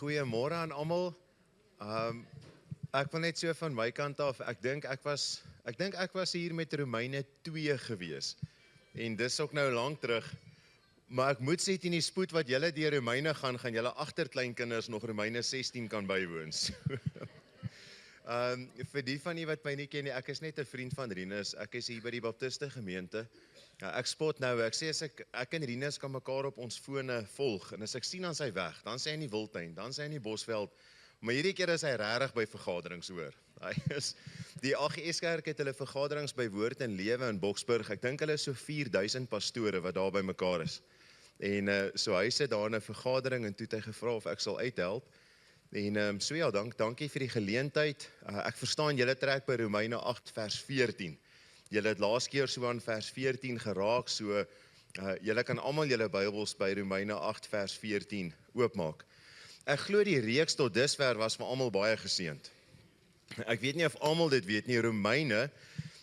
Goeiemôre aan almal. Ek wil net so van my kant af, ek dink ek was hier met Romeine 2 gewees. En dis ook nou lank terug. Maar ek moet sê teen die spoed wat julle deur Romeine gaan julle agterkleinkinders nog Romeine 16 kan bywoon. Vir die van julle wat my nie ken nie, ek is net 'n vriend van Rinus. Ek is hier by die Baptiste gemeente. Ja, ek spot nou, ek sê as ek en Rinus kan mekaar op ons fone volg, en as ek sien aan sy weg, dan sê hy in die Wildtuin, dan sê hy in die Bosveld, maar hierdie keer is hy regtig by vergaderings hoor. Die AGS Kerk het hulle vergaderings by Woord en Lewe in Boksburg, ek dink hulle is so 4000 pastore wat daar by mekaar is. En so hy sit daar in 'n vergadering en toe het hy gevra of ek sal uithelp. En so ja, dankie vir die geleentheid. Ek verstaan julle trek by Romeine 8 vers 14. Julle het laas keer so aan vers 14 geraak, so julle kan almal julle Bybels by Romeine 8 vers 14 oopmaak. Ek glo die reeks tot dusver was vir almal baie geseënd. Ek weet nie of almal dit weet nie, Romeine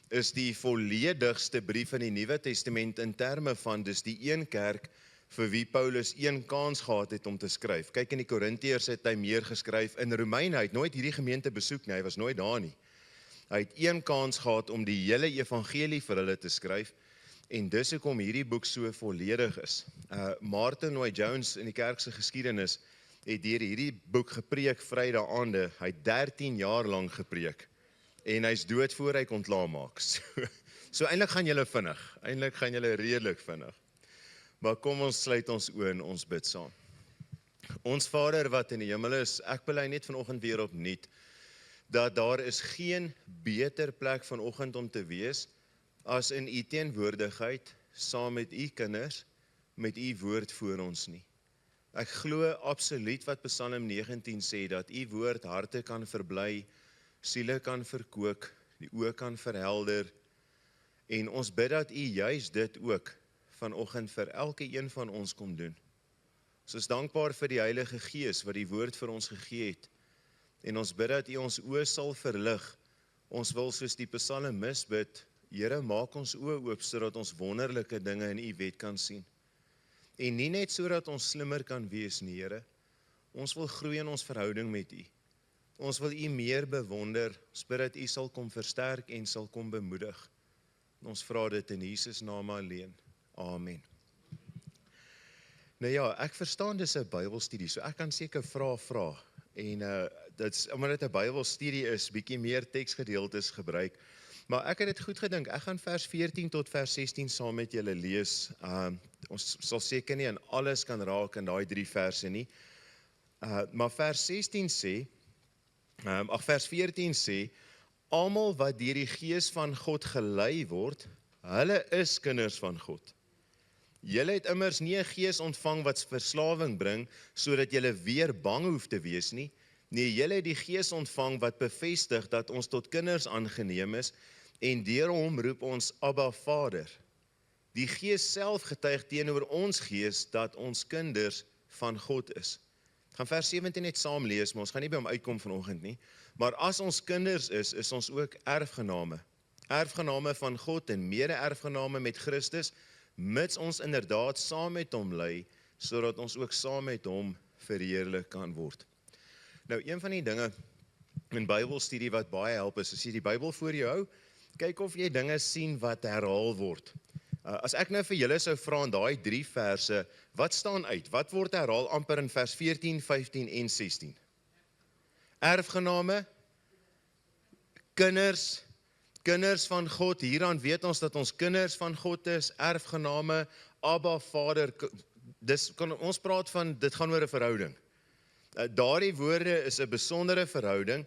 is die volledigste brief in die Nuwe Testament in terme van dis die een kerk vir wie Paulus een kans gehad het om te skryf. Kyk, in die Korintiërs het hy meer geskryf. In Romeine, hy het nooit hierdie gemeente besoek nie, hy was nooit daar nie. Hy het een kans gehad om die hele evangelie vir hulle te skryf, en dis hoekom hierdie boek so volledig is. Martin Lloyd-Jones in die kerk se geskiedenis het deur hierdie boek gepreek Vrydae-aande. Hy het 13 jaar lank gepreek, en hy's dood voor hy kon klaarmaak. So eintlik gaan julle vinnig, eintlik gaan julle redelik vinnig. Maar kom ons sluit ons oë en ons bid saam. Ons Vader wat in die hemel is, ek bely net vanoggend weer opnuut, dat daar is geen beter plek vanoggend om te wees, as in u teenwoordigheid, saam met u kinders, met u woord voor ons nie. Ek glo absoluut wat Psalm 19 sê, dat u woord harte kan verbly, siele kan verkoop, die oë kan verhelder, en ons bid dat u juis dit ook vanoggend vir elke een van ons kom doen. Ons is dankbaar vir die Heilige Gees wat die woord vir ons gegee het, en ons bid dat u ons oë sal verlig. Ons wil soos die psalmis bid, Here, maak ons oë oop sodat ons wonderlike dinge in u wet kan sien. En nie net sodat ons slimmer kan wees nie, Here. Ons wil groei in ons verhouding met u. Ons wil u meer bewonder. Ons bid dat u sal kom versterk en sal kom bemoedig. En ons vra dit in Jesus naam alleen. Amen. Nou ja, ek verstaan dis 'n Bybelstudie, so ek kan seker vra. En dit's omdat dit 'n Bybelstudie is, bietjie meer teksgedeeltes gebruik. Maar ek het dit goed gedink. Ek gaan vers 14 tot vers 16 saam met julle lees. Ons sal seker nie aan alles kan raak in daai 3 verse nie. Maar vers 16 sê, vers 14 sê, almal wat deur die Gees van God gelei word, hulle is kinders van God. Julle het immers nie 'n gees ontvang wat verslawing bring, sodat julle weer bang hoef te wees nie. Nee, julle het die Gees ontvang wat bevestig dat ons tot kinders aangeneem is, en deur hom roep ons Abba Vader. Die Gees self getuig teenoor ons gees dat ons kinders van God is. Ek gaan vers 17 net saam lees, maar ons gaan nie by hom uitkom vanoggend nie. Maar as ons kinders is ons ook erfgename. Erfgename van God en mede-erfgename met Christus, mits ons inderdaad saam met hom ly, sodat ons ook saam met hom verheerlik kan word. Nou, een van die dinge in Bybelstudie wat baie help is, as jy die Bybel voor jou hou, kyk of jy dinge sien wat herhaal word. As ek nou vir julle sou vra in daai 3 verse, wat staan uit? Wat word herhaal amper in vers 14, 15 en 16? Erfgename, kinders van God, hieraan weet ons dat ons kinders van God is, erfgename, Abba Vader, ons praat van, dit gaan oor 'n verhouding. Daardie woorde is 'n besondere verhouding,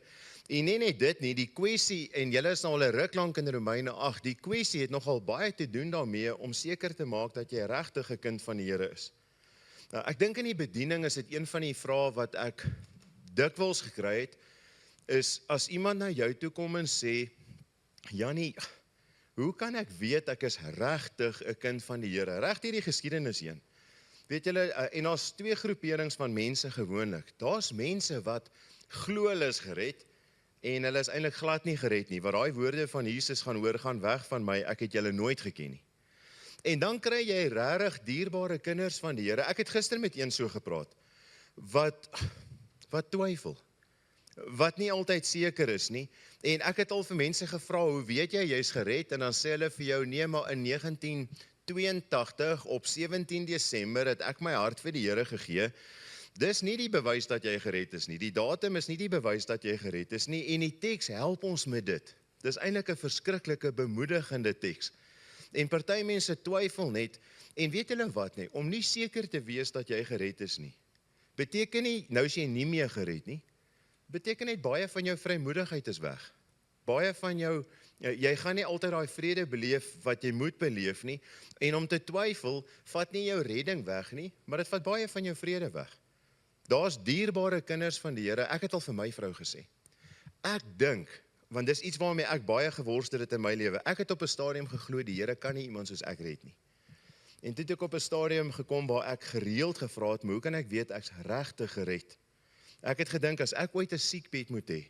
en nie net dit nie, die kwessie, en julle is nou al 'n ruk lank in Romeine 8, die kwessie het nogal baie te doen daarmee, om seker te maak dat jy regtig 'n kind van die Here is. Ek dink in die bediening is dit een van die vrae wat ek dikwels gekry het, is as iemand na jou toe kom en sê, Jannie, hoe kan ek weet ek is regtig 'n kind van die Here? Reg deur die geskiedenis heen. Weet julle, en daar's 2 groeperings van mense gewoonlik. Daar's mense wat glo hulle is gered, en hulle is eintlik glad nie gered nie, wat daai woorde van Jesus gaan hoor, gaan weg van my, ek het julle nooit geken nie. En dan kry jy regtig dierbare kinders van die Here. Ek het gister met een so gepraat, wat wat twyfel, wat nie altyd seker is nie. En ek het al vir mense gevra, hoe weet jy jy's gered? En dan sê hulle vir jou, nee, maar in 1982 op 17 Desember het ek my hart vir die Here gegee. Dis nie die bewys dat jy gered is nie. Die datum is nie die bewys dat jy gered is nie. En die teks help ons met dit. Dis eintlik 'n verskriklike bemoedigende teks. En party mense twyfel net. En weet julle wat nie? Om nie seker te wees dat jy gered is nie, beteken nie, nou is jy nie meer gered nie. Beteken net baie van jou vrymoedigheid is weg. Baie van jou, jy gaan nie altyd daai vrede beleef wat jy moet beleef nie. En om te twyfel, vat nie jou redding weg nie, maar dit vat baie van jou vrede weg. Daar's dierbare kinders van die Here. Ek het al vir my vrou gesê. Ek dink, want dis iets waarmee ek baie geworstel het in my lewe. Ek het op 'n stadium geglo die Here kan nie iemand soos ek red nie. En toe het ek op 'n stadium gekom waar ek gereeld gevra het, maar hoe kan ek weet ek's regtig gered? Ek het gedink as ek ooit 'n siekbed moet hê,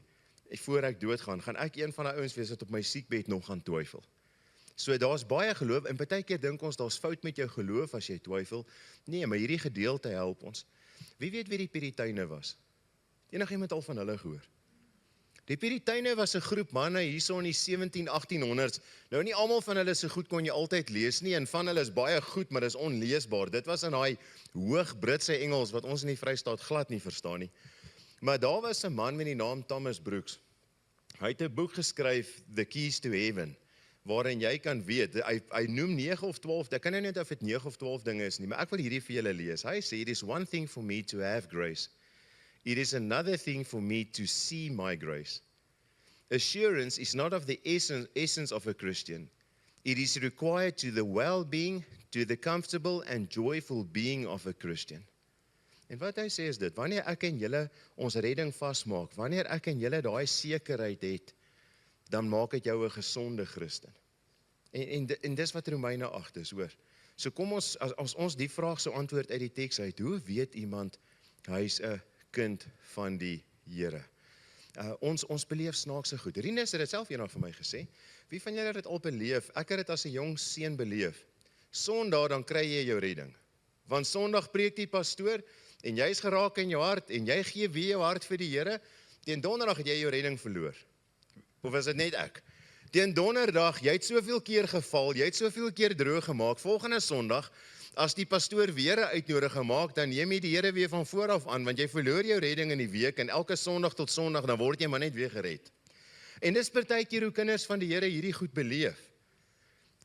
voor ek doodgaan, gaan ek een van die ouens wees wat op my siekbed nog gaan twyfel. So daar's baie geloof en baie keer dink ons daar's fout met jou geloof as jy twyfel. Nee, maar hierdie gedeelte help ons. Wie weet wie die Puriteine was? Enigiemand al van hulle gehoor? Die Puriteine was 'n groep manne hierso in die 17-1800s. Nou nie almal van hulle so goed kon jy altyd lees nie, en van hulle is baie goed, maar dis onleesbaar. Dit was in daai hoog Britse Engels wat ons in die Vrystaat glad nie verstaan nie. Maar daar was 'n man met die naam Thomas Brooks. Hy het 'n boek geskryf, The Keys to Heaven, waarin jy kan weet, hy noem 9 of 12, ek kan nou net of dit 9 of 12 dinge is nie, maar ek wil hierdie vir julle lees. Hy sê, it is one thing for me to have grace. It is another thing for me to see my grace. Assurance is not of the essence of a Christian. It is required to the well-being, to the comfortable and joyful being of a Christian. En wat hy sê is dit, wanneer ek en julle ons redding vasmaak, wanneer ek en julle daai sekerheid het, dan maak dit jou 'n gesonde Christen. En dis wat Romeine 8 is, hoor. So kom ons, as ons die vraag sou antwoord uit die teks uit, hoe weet iemand, hy's 'n kind van die Here? Ons beleef snaakse goed. Rinus het dit self eendag vir my gesê. Wie van julle het dit al beleef? Ek het dit as 'n jong seun beleef. Sondag dan kry jy jou redding. Want Sondag preek die pastoor en jy's geraak in jou hart en jy gee weer jou hart vir die Here. Teen Donderdag het jy jou redding verloor. Of is dit net ek? Teen Donderdag, jy het soveel keer geval, jy het soveel keer droog gemaak. Volgende Sondag, as die pastoor weer 'n uitnodiging maak, dan neem jy die Here weer van voor af aan, want jy verloor jou redding in die week en elke Sondag tot Sondag, dan word jy maar net weer gered. En dis partykeer hoe kinders van die Here hierdie goed beleef.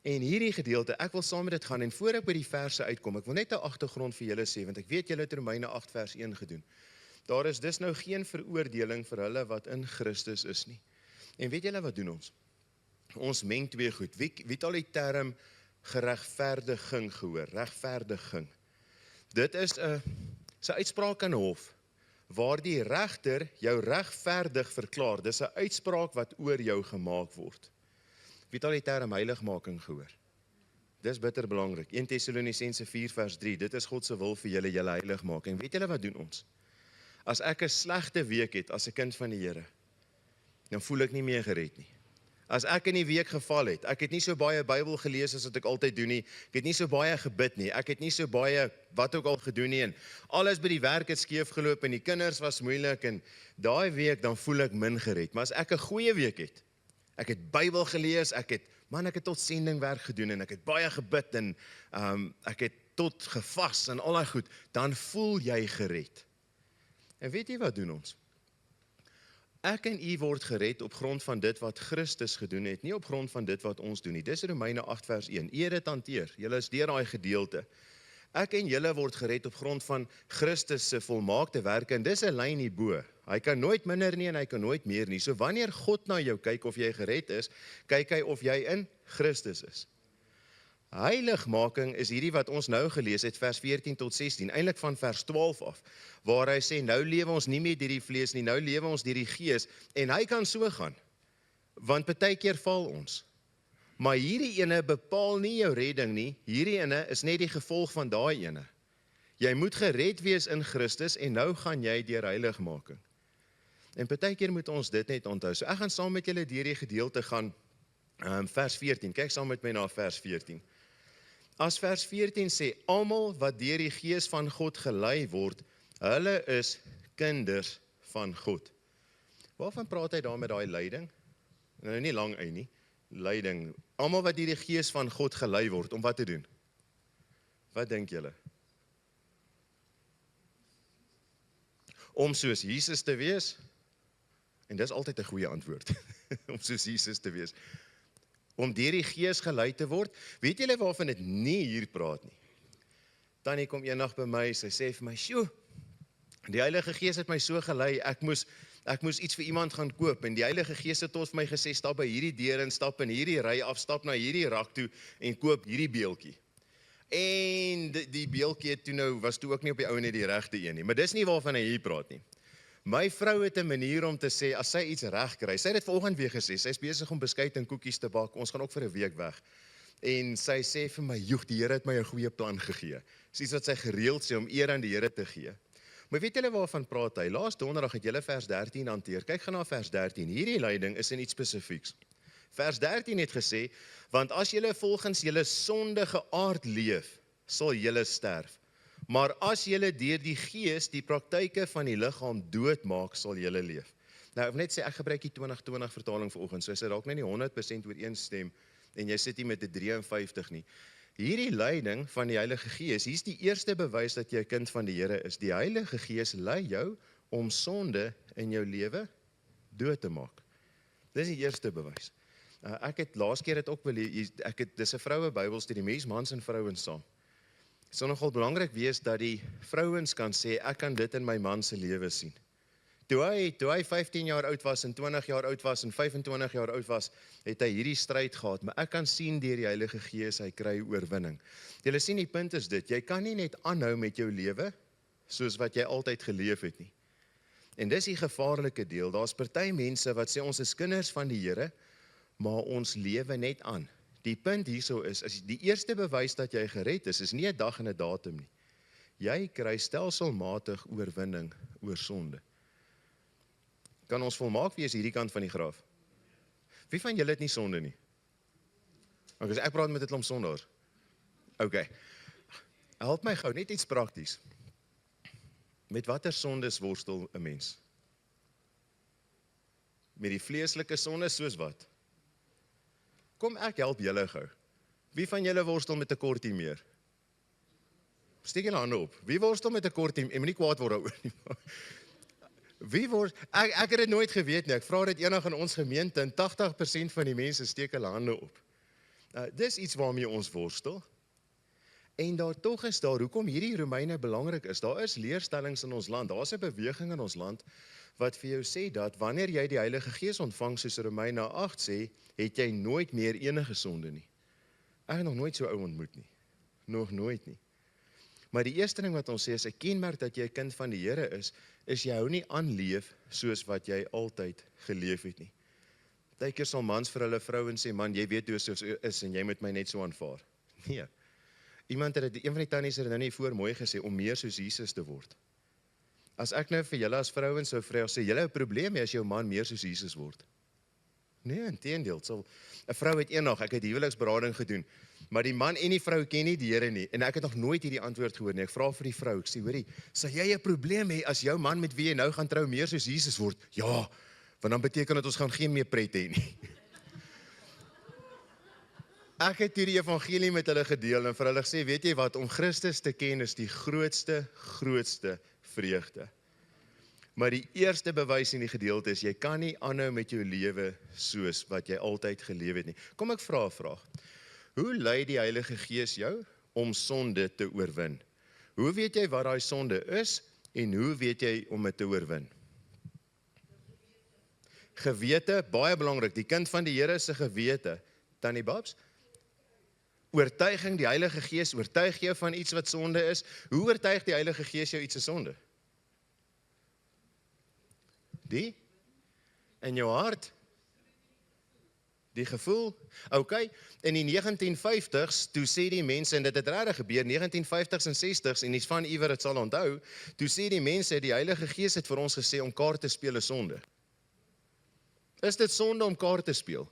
En hierdie gedeelte, ek wil saam met dit gaan, en voor ek by die verse uitkom, ek wil net 'n agtergrond vir julle sê, want ek weet julle het Romeine 8 vers 1 gedoen. Daar is dus nou geen veroordeling vir hulle wat in Christus is nie. En weet julle wat doen ons? Ons meng twee goed. Wie het al die term geregverdiging gehoor? Regverdiging. Dit is 'n uitspraak in 'n hof, waar die regter jou regverdig verklaar. Dis 'n uitspraak wat oor jou gemaak word. Wie het al die term heiligmaking gehoor? Dis bitter belangrik. 1 Tessalonisense 4 vers 3, dit is God se wil vir julle heilig maak. En weet julle wat doen ons? As ek 'n slegte week het as 'n kind van die Here, dan voel ek nie meer gered nie. As ek in die week geval het, ek het nie so baie Bybel gelees as wat ek altyd doen nie, ek het nie so baie gebid nie, ek het nie so baie wat ook al gedoen nie, en alles by die werk het skeef geloop, en die kinders was moeilik, en daai week dan voel ek min gered. Maar as ek 'n goeie week het, ek het Bybel gelees, ek het tot sendingwerk gedoen, en ek het baie gebid, en ek het tot gevas, en al daai goed, dan voel jy gered. En weet jy wat doen ons? Ek en u word gered op grond van dit wat Christus gedoen het, nie op grond van dit wat ons doen nie. Dis Romeine 8 vers 1. U het dit hanteer. Julle is deur daai gedeelte. Ek en julle word gered op grond van Christus se volmaakte werke, en dis 'n lyn hierbo. Hy kan nooit minder nie en hy kan nooit meer nie. So wanneer God na jou kyk of jy gered is, kyk hy of jy in Christus is. Heiligmaking is hierdie wat ons nou gelees het, vers 14 tot 16, eintlik van vers 12 af, waar hy sê, nou lewe ons nie meer deur die vlees nie, nou lewe ons deur die Gees, en hy kan so gaan, want partykeer val ons. Maar hierdie ene bepaal nie jou redding nie, hierdie ene is net die gevolg van daai ene. Jy moet gered wees in Christus, en nou gaan jy deur heiligmaking. En partykeer moet ons dit net onthou. So ek gaan saam met julle deur die gedeelte gaan, vers 14, kyk saam met my na vers 14. As vers 14 sê, almal wat deur die Gees van God gelei word, hulle is kinders van God. Waarvan praat hy daar met daai leiding? Nou nie lang uit nie. Leiding. Almal wat deur die Gees van God gelei word, om wat te doen? Wat dink julle? Om soos Jesus te wees? En dis altyd 'n goeie antwoord. Om soos Jesus te wees. Om deur die Gees gelei te word. Weet julle waarvan dit nie hier praat nie? Tannie kom eendag by my, sy sê vir my, "Sjoe, die Heilige Gees het my so gelei, ek moes iets vir iemand gaan koop, en die Heilige Gees het tot vir my gesê, stap by hierdie deur en stap in hierdie ry af, stap na hierdie rak toe en koop hierdie beeltjie." En die beeltjie was toe ook nie op die ou net die regte een nie, maar dis nie waarvan hy hier praat nie. My vrou het 'n manier om te sê, as sy iets reg kry, sy het dit vanoggend weer gesê, sy is besig om beskuit en koekies te bak, ons gaan ook vir 'n week weg. En sy sê vir my, "Joeg, die Here het my 'n goeie plan gegee." Dis iets wat sy gereeld sê om eer aan die Here te gee. Maar weet julle waarvan praat hy? Laas donderdag het julle vers 13 hanteer. Kyk gaan na vers 13. Hierdie leiding is in iets spesifieks. Vers 13 het gesê, "Want as julle volgens julle sondige aard leef, sal julle sterf. Maar as julle deur die Gees die praktyke van die liggaam doodmaak, sal julle leef." Nou, ek wil net sê, ek gebruik die 2020 vertaling vanoggend, so as dit dalk net nie 100% ooreenstem en jy sit hier met 'n 53 nie. Hierdie leiding van die Heilige Gees, hier's die eerste bewys dat jy 'n kind van die Here is. Die Heilige Gees lei jou om sonde in jou lewe dood te maak. Dis die eerste bewys. Ek het laas keer dit ook dis 'n vroue Bybelstudie, mans en vrouens saam. Dit sal nogal belangrik wees dat die vrouens kan sê, ek kan dit in my man se lewe sien. Toe hy 15 jaar oud was en 20 jaar oud was en 25 jaar oud was, het hy hierdie stryd gehad, maar ek kan sien deur die Heilige Gees, hy kry oorwinning. Julle sien, die punt is dit, jy kan nie net aanhou met jou lewe, soos wat jy altyd geleef het nie. En dis die gevaarlike deel, daar's party mense wat sê, ons is kinders van die Here, maar ons lewe net aan. Die punt hierso is die eerste bewys dat jy gered is nie 'n dag en 'n datum nie. Jy kry stelselmatig oorwinning oor sonde. Kan ons volmaak wees hierdie kant van die graf? Wie van julle het nie sonde nie? Okay, so ek praat met 'n klomp sondaars. Okay. Help my gou, net iets prakties. Met watter sondes worstel 'n mens? Met die vleeslike sondes soos wat? Kom ek help julle gou. Wie van julle worstel met 'n kortie meer? Steek julle hande op. Wie worstel met 'n kortie? Ek moet nie kwaad word daaroor nie. Ek het dit nooit geweet nie. Ek vra dit eendag in ons gemeente en 80% van die mense steek hulle hande op. Dis iets waarmee ons worstel. En tog is daar, hoekom hierdie Romeine belangrik is, daar is leerstellings in ons land, daar's 'n beweging in ons land, wat vir jou sê dat, wanneer jy die Heilige Gees ontvang, soos Romeine 8 sê, het jy nooit meer enige sonde nie. Ek het nog nooit so ou ontmoet nie. Nog nooit nie. Maar die eerste ding wat ons sê, is 'n kenmerk dat jy 'n kind van die Here is jy hou nie aanleef, soos wat jy altyd geleef het nie. Partykeer sal mans vir hulle vrouens sê, man, jy weet hoe soos is, en jy moet my net so aanvaar. Nee. Een van die tannies het nou nie voor mooi gesê, om meer soos Jesus te word. As ek nou vir julle as vrouens sou vra, sê julle 'n probleem as jou man meer soos Jesus word? Nee, inteendeel. 'n Vrou het eendag, ek het huweliksberading gedoen, maar die man en die vrou ken nie die Here nie, en ek het nog nooit hierdie antwoord gehoor nie. Ek vra vir die vrou, ek sê, hoorie, sal jy 'n probleem hê as jou man met wie jy nou gaan trou meer soos Jesus word? Ja, want dan beteken dit ons gaan geen meer pret hê nie. Ek het hierdie evangelie met hulle gedeel en vir hulle gesê, weet jy wat, om Christus te ken is die grootste vreugde. Maar die eerste bewys in die gedeelte is, jy kan nie aanhou met jou lewe soos wat jy altyd geleef het nie. Kom ek vra 'n vraag. Hoe lei die Heilige Gees jou om sonde te oorwin? Hoe weet jy wat daai sonde is en hoe weet jy om dit te oorwin? Gewete, baie belangrik. Die kind van die Here se gewete. Tannie Babs? Oortuiging, die Heilige Gees oortuig jou van iets wat sonde is. Hoe oortuig die Heilige Gees jou iets is sonde? Die? In jou hart? Die gevoel? Okay, in die 1950s, toe sê die mense, en dit het regtig gebeur, 1950s en 60s, en iets van iwer het sal onthou, toe sê die mense, die Heilige Gees het vir ons gesê, om kaart te speel is sonde. Is dit sonde om kaart te speel?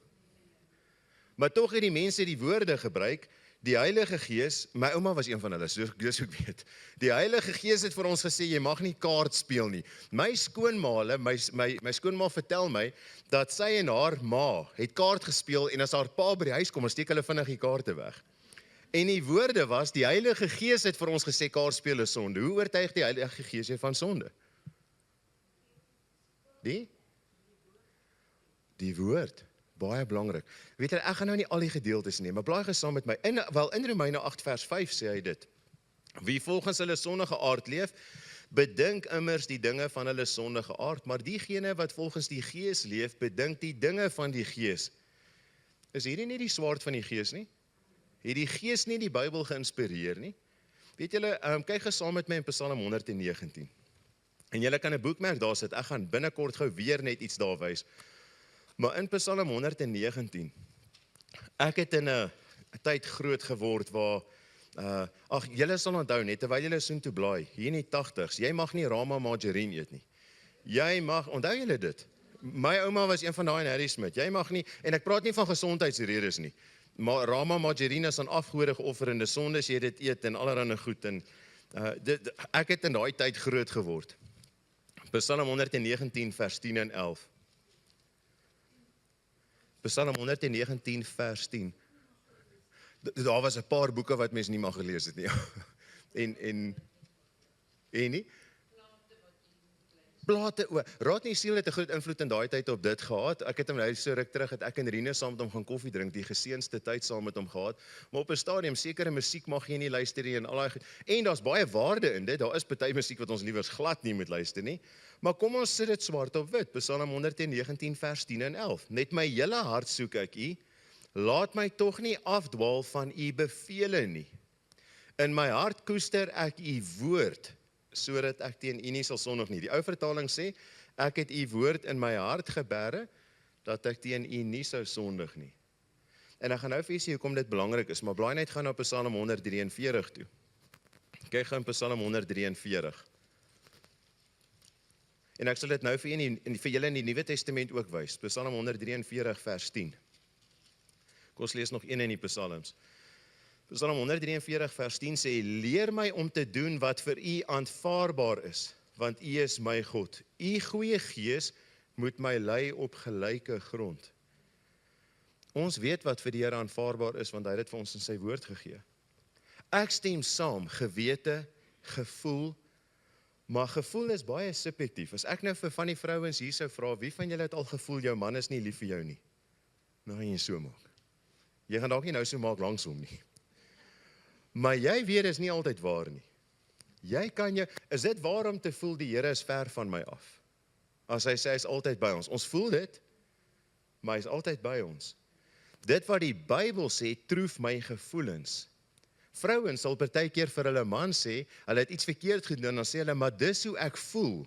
Maar tog het die mense die woorde gebruik, Die Heilige Gees, my ouma was een van hulle, so dis ek weet. Die Heilige Gees het vir ons gesê, jy mag nie kaart speel nie. My skoonmaale, my skoonma vertel my, dat sy en haar ma het kaart gespeel, en as haar pa by die huis kom, dan steek hulle vinnig die kaarte weg. En die woorde was, die Heilige Gees het vir ons gesê, kaart speel is sonde. Hoe oortuig die Heilige Gees jou van sonde? Die woord. Baie belangrik. Weet jy, ek gaan nou nie al die gedeeltes neem, maar blaai gou saam met my. In Romeine 8 vers 5 sê hy dit. Wie volgens hulle sondige aard leef, bedink immers die dinge van hulle sondige aard, maar diegene wat volgens die Gees leef, bedink die dinge van die Gees. Is hierdie nie die swaard van die Gees nie? Het die Gees nie die Bybel geïnspireer nie? Weet julle, kyk gou saam met my in Psalm 119. En julle kan 'n boekmerk daar sit, ek gaan binnekort gou weer net iets daar wys. Maar in Psalm 119, ek het in 'n tyd groot geword waar, julle sal onthou net, terwyl julle soontoe blaai, hier in die 80s, jy mag nie Rama margarine eet nie. Jy mag, onthou julle dit? My ouma was een van daai in Harry Smith, jy mag nie, en ek praat nie van gesondheidsredes nie, maar Rama margarine is aan afgode geoffer en dis sonde as jy dit eet en allerlei goed, en ek het in daai tyd groot geword. Psalm 119 vers 10 en 11. Psalm 119 vers 10. Daar was 'n paar boeke wat mens nie mag gelees het nie. en nie? Plate, Raad nie Siel het 'n groot invloed in daai tyd op dit gehad. Ek het hom nou so ruk terug, het ek en Rine saam met hom gaan koffie drink, die geseënste tyd saam met hom gehad. Maar op 'n stadium, sekere musiek mag jy nie luister nie en al daai goed. En daar's baie waarde in dit. Daar is party musiek wat ons liewers glad nie moet luister nie. Maar kom ons sit dit swart op wit. Psalm 119 vers 10 en 11. Net my hele hart soek ek U. Laat my tog nie afdwaal van U bevele nie. In my hart koester ek U woord, sodat ek teen U nie sal sondig nie. Die ou vertaling sê, ek het U woord in my hart geberre, dat ek teen U nie sou sondig nie. En ek gaan nou vir u sê hoekom dit belangrik is, maar blaai net gaan na Psalm 143 toe. Kyk gou in Psalm 143. En ek sal dit nou vir julle in die Nuwe Testament ook wys. Psalm 143 vers 10. Kom ons lees nog een in die Psalms. Psalm 143 vers 10 sê, leer my om te doen wat vir u aanvaarbaar is, want u is my God. U goeie gees moet my lei op gelyke grond. Ons weet wat vir die Here aanvaarbaar is, want hy het dit vir ons in sy woord gegee. Ek stem saam, gewete, gevoel, maar gevoel is baie subjektief. As ek nou vir van die vrouens hier sou vra, wie van julle het al gevoel, jou man is nie lief vir jou nie? Nou gaan jy so maak. Jy gaan dalk nie nou so maak langsom nie. Maar jy weet, is nie altyd waar nie. Is dit waar om te voel, die Here is ver van my af? As hy sê, hy is altyd by ons. Ons voel dit, maar hy is altyd by ons. Dit wat die Bybel sê, troef my gevoelens. Vrouens sal partykeer vir hulle man sê, hulle het iets verkeerd gedoen, dan sê hulle, maar dis hoe ek voel.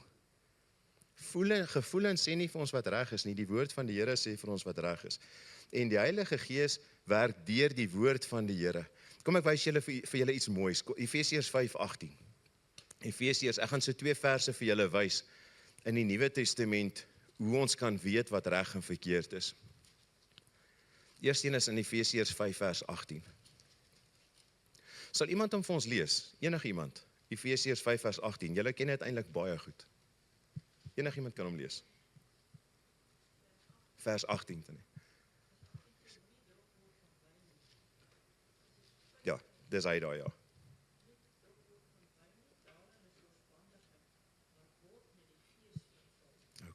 Gevoelens sê nie vir ons wat reg is nie, die woord van die Here sê vir ons wat reg is. En die Heilige Gees werk deur die woord van die Here. Kom ek wys vir julle iets moois, Efesiërs 5:18. Efesiërs, ek gaan so 2 verse vir julle wys in die Nuwe Testament, hoe ons kan weet wat reg en verkeerd is. Eerstens is in Efesiërs 5 vers 18. Sal iemand hom vir ons lees? Enige iemand? Efesiërs 5 vers 18. Julle ken dit eintlik baie goed. Enige iemand kan hom lees. Vers 18. Ja, dis hy daar, ja.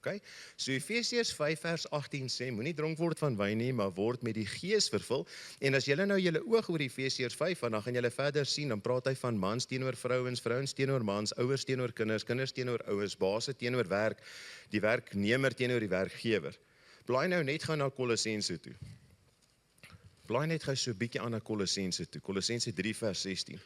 Okay. So Efesiërs 5 vers 18 sê, moenie dronk word van wyn nie, maar word met die Gees vervul. En as julle nou julle oog oor Efesiërs 5, dan gaan julle verder sien, dan praat hy van mans teenoor vrouens, vrouens teenoor mans, ouers teenoor kinders, kinders teenoor ouers, baase teenoor werk, die werknemer teenoor die werkgewer. Blaai nou net gou na Kolossense toe. Blaai net gou so 'n bietjie aan na Kolossense toe. Kolossense 3 vers 16.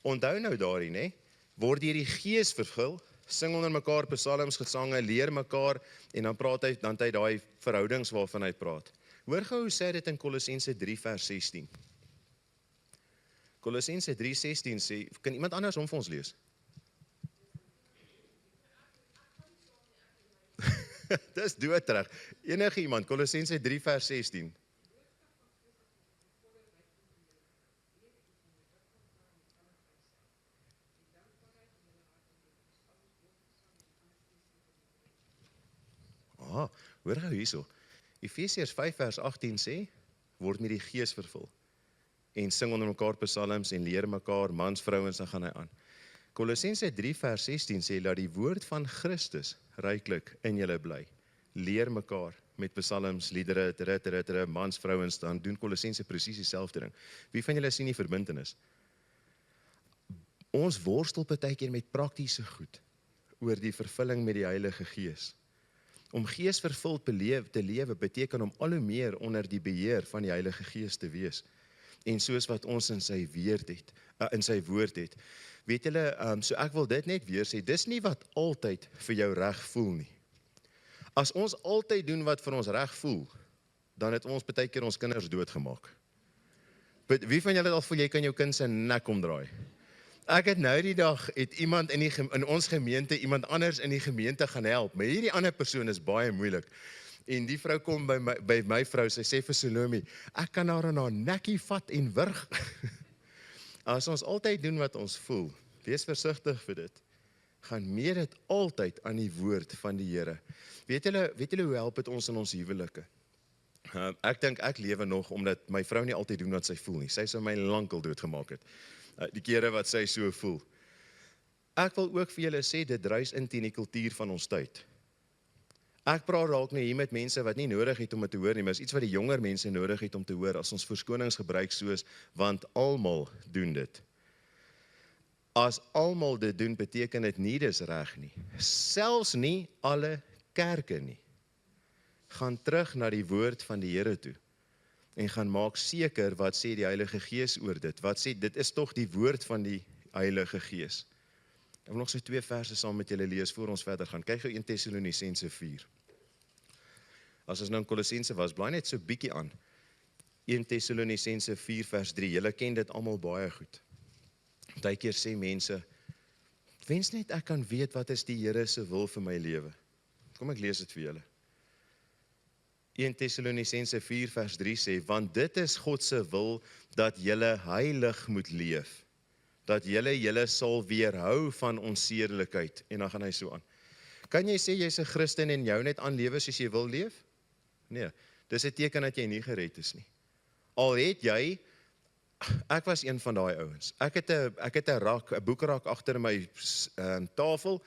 Onthou nou daarin, hè, word deur die Gees vervul, sing onder mekaar psalms, gesange, leer mekaar, en dan praat hy, dan het hy daai verhoudings waarvan hy praat. Hoor gou hoe sê dit in Kolossense 3 vers 16. Kolossense 3:16 sê, kan iemand anders hom vir ons lees? Dis doodreg. Enige iemand, Kolossense 3 vers 16. Hoor gou hierso. Efesiërs 5 vers 18 sê, word met die Gees vervul. En sing onder mekaar psalms en leer mekaar, mans, vrouens, dan gaan hy aan. Kolossense 3 vers 16 sê, laat die woord van Christus ryklik in julle bly. Leer mekaar met psalms, liedere, mans, vrouens, dan doen Kolossense presies dieselfde ding. Wie van julle sien die verbintenis? Ons worstel partykeer met praktiese goed oor die vervulling met die Heilige Gees. Om geesvervuld te lewe beteken om al hoe meer onder die beheer van die Heilige Gees te wees. En soos wat ons in sy woord het. Weet julle, so ek wil dit net weer sê, dis nie wat altyd vir jou reg voel nie. As ons altyd doen wat vir ons reg voel, dan het ons baie keer ons kinders doodgemaak. Wie van julle het al voel jy kan jou kind se nek omdraai? Ek het nou die dag, het iemand in ons gemeente, iemand anders in die gemeente gaan help, maar hierdie ander persoon is baie moeilik. En die vrou kom by my vrou, sy sê vir Salome, ek kan haar in haar nekkie vat en wurg. As ons altyd doen wat ons voel, wees versigtig vir dit, gaan meer dit altyd aan die woord van die Here. Weet julle hoe help dit ons in ons huwelike? Ek dink ek lewe nog, omdat my vrou nie altyd doen wat sy voel nie. Sy sou my lankal doodgemaak het. Die kere wat sy so voel. Ek wil ook vir julle sê, dit druis in teen die kultuur van ons tyd. Ek praat dalk nie hier met mense wat nie nodig het om dit te hoor nie, maar is iets wat die jonger mense nodig het om te hoor, as ons verskonings gebruik soos, want almal doen dit. As almal dit doen, beteken dit nie dis reg nie. Selfs nie alle kerke nie. Gaan terug na die woord van die Here toe. En gaan maak seker wat sê die Heilige Gees oor dit. Wat sê, dit is tog die woord van die Heilige Gees. Ek wil nog so 2 verse saam met julle lees voor ons verder gaan. Kyk gou 1 Tessalonisense 4. As ons nou in Kolossense was, blaai net so bietjie aan. 1 Tessalonisense 4 vers 3. Julle ken dit almal baie goed. Partykeer sê mense, wens net ek kan weet wat is die Here se wil vir my lewe. Kom ek lees dit vir julle. 1 Tessalonisense 4 vers 3 sê, want dit is God se wil dat julle heilig moet leef. Dat julle sal weerhou van onsedelikheid. En dan gaan hy so aan. Kan jy sê jy's 'n Christen en jou net aanlewe soos jy wil leef? Nee, dis 'n teken dat jy nie gered is nie. Al het jy, ek was een van daai ouens. Ek het 'n boekrak agter my tafel,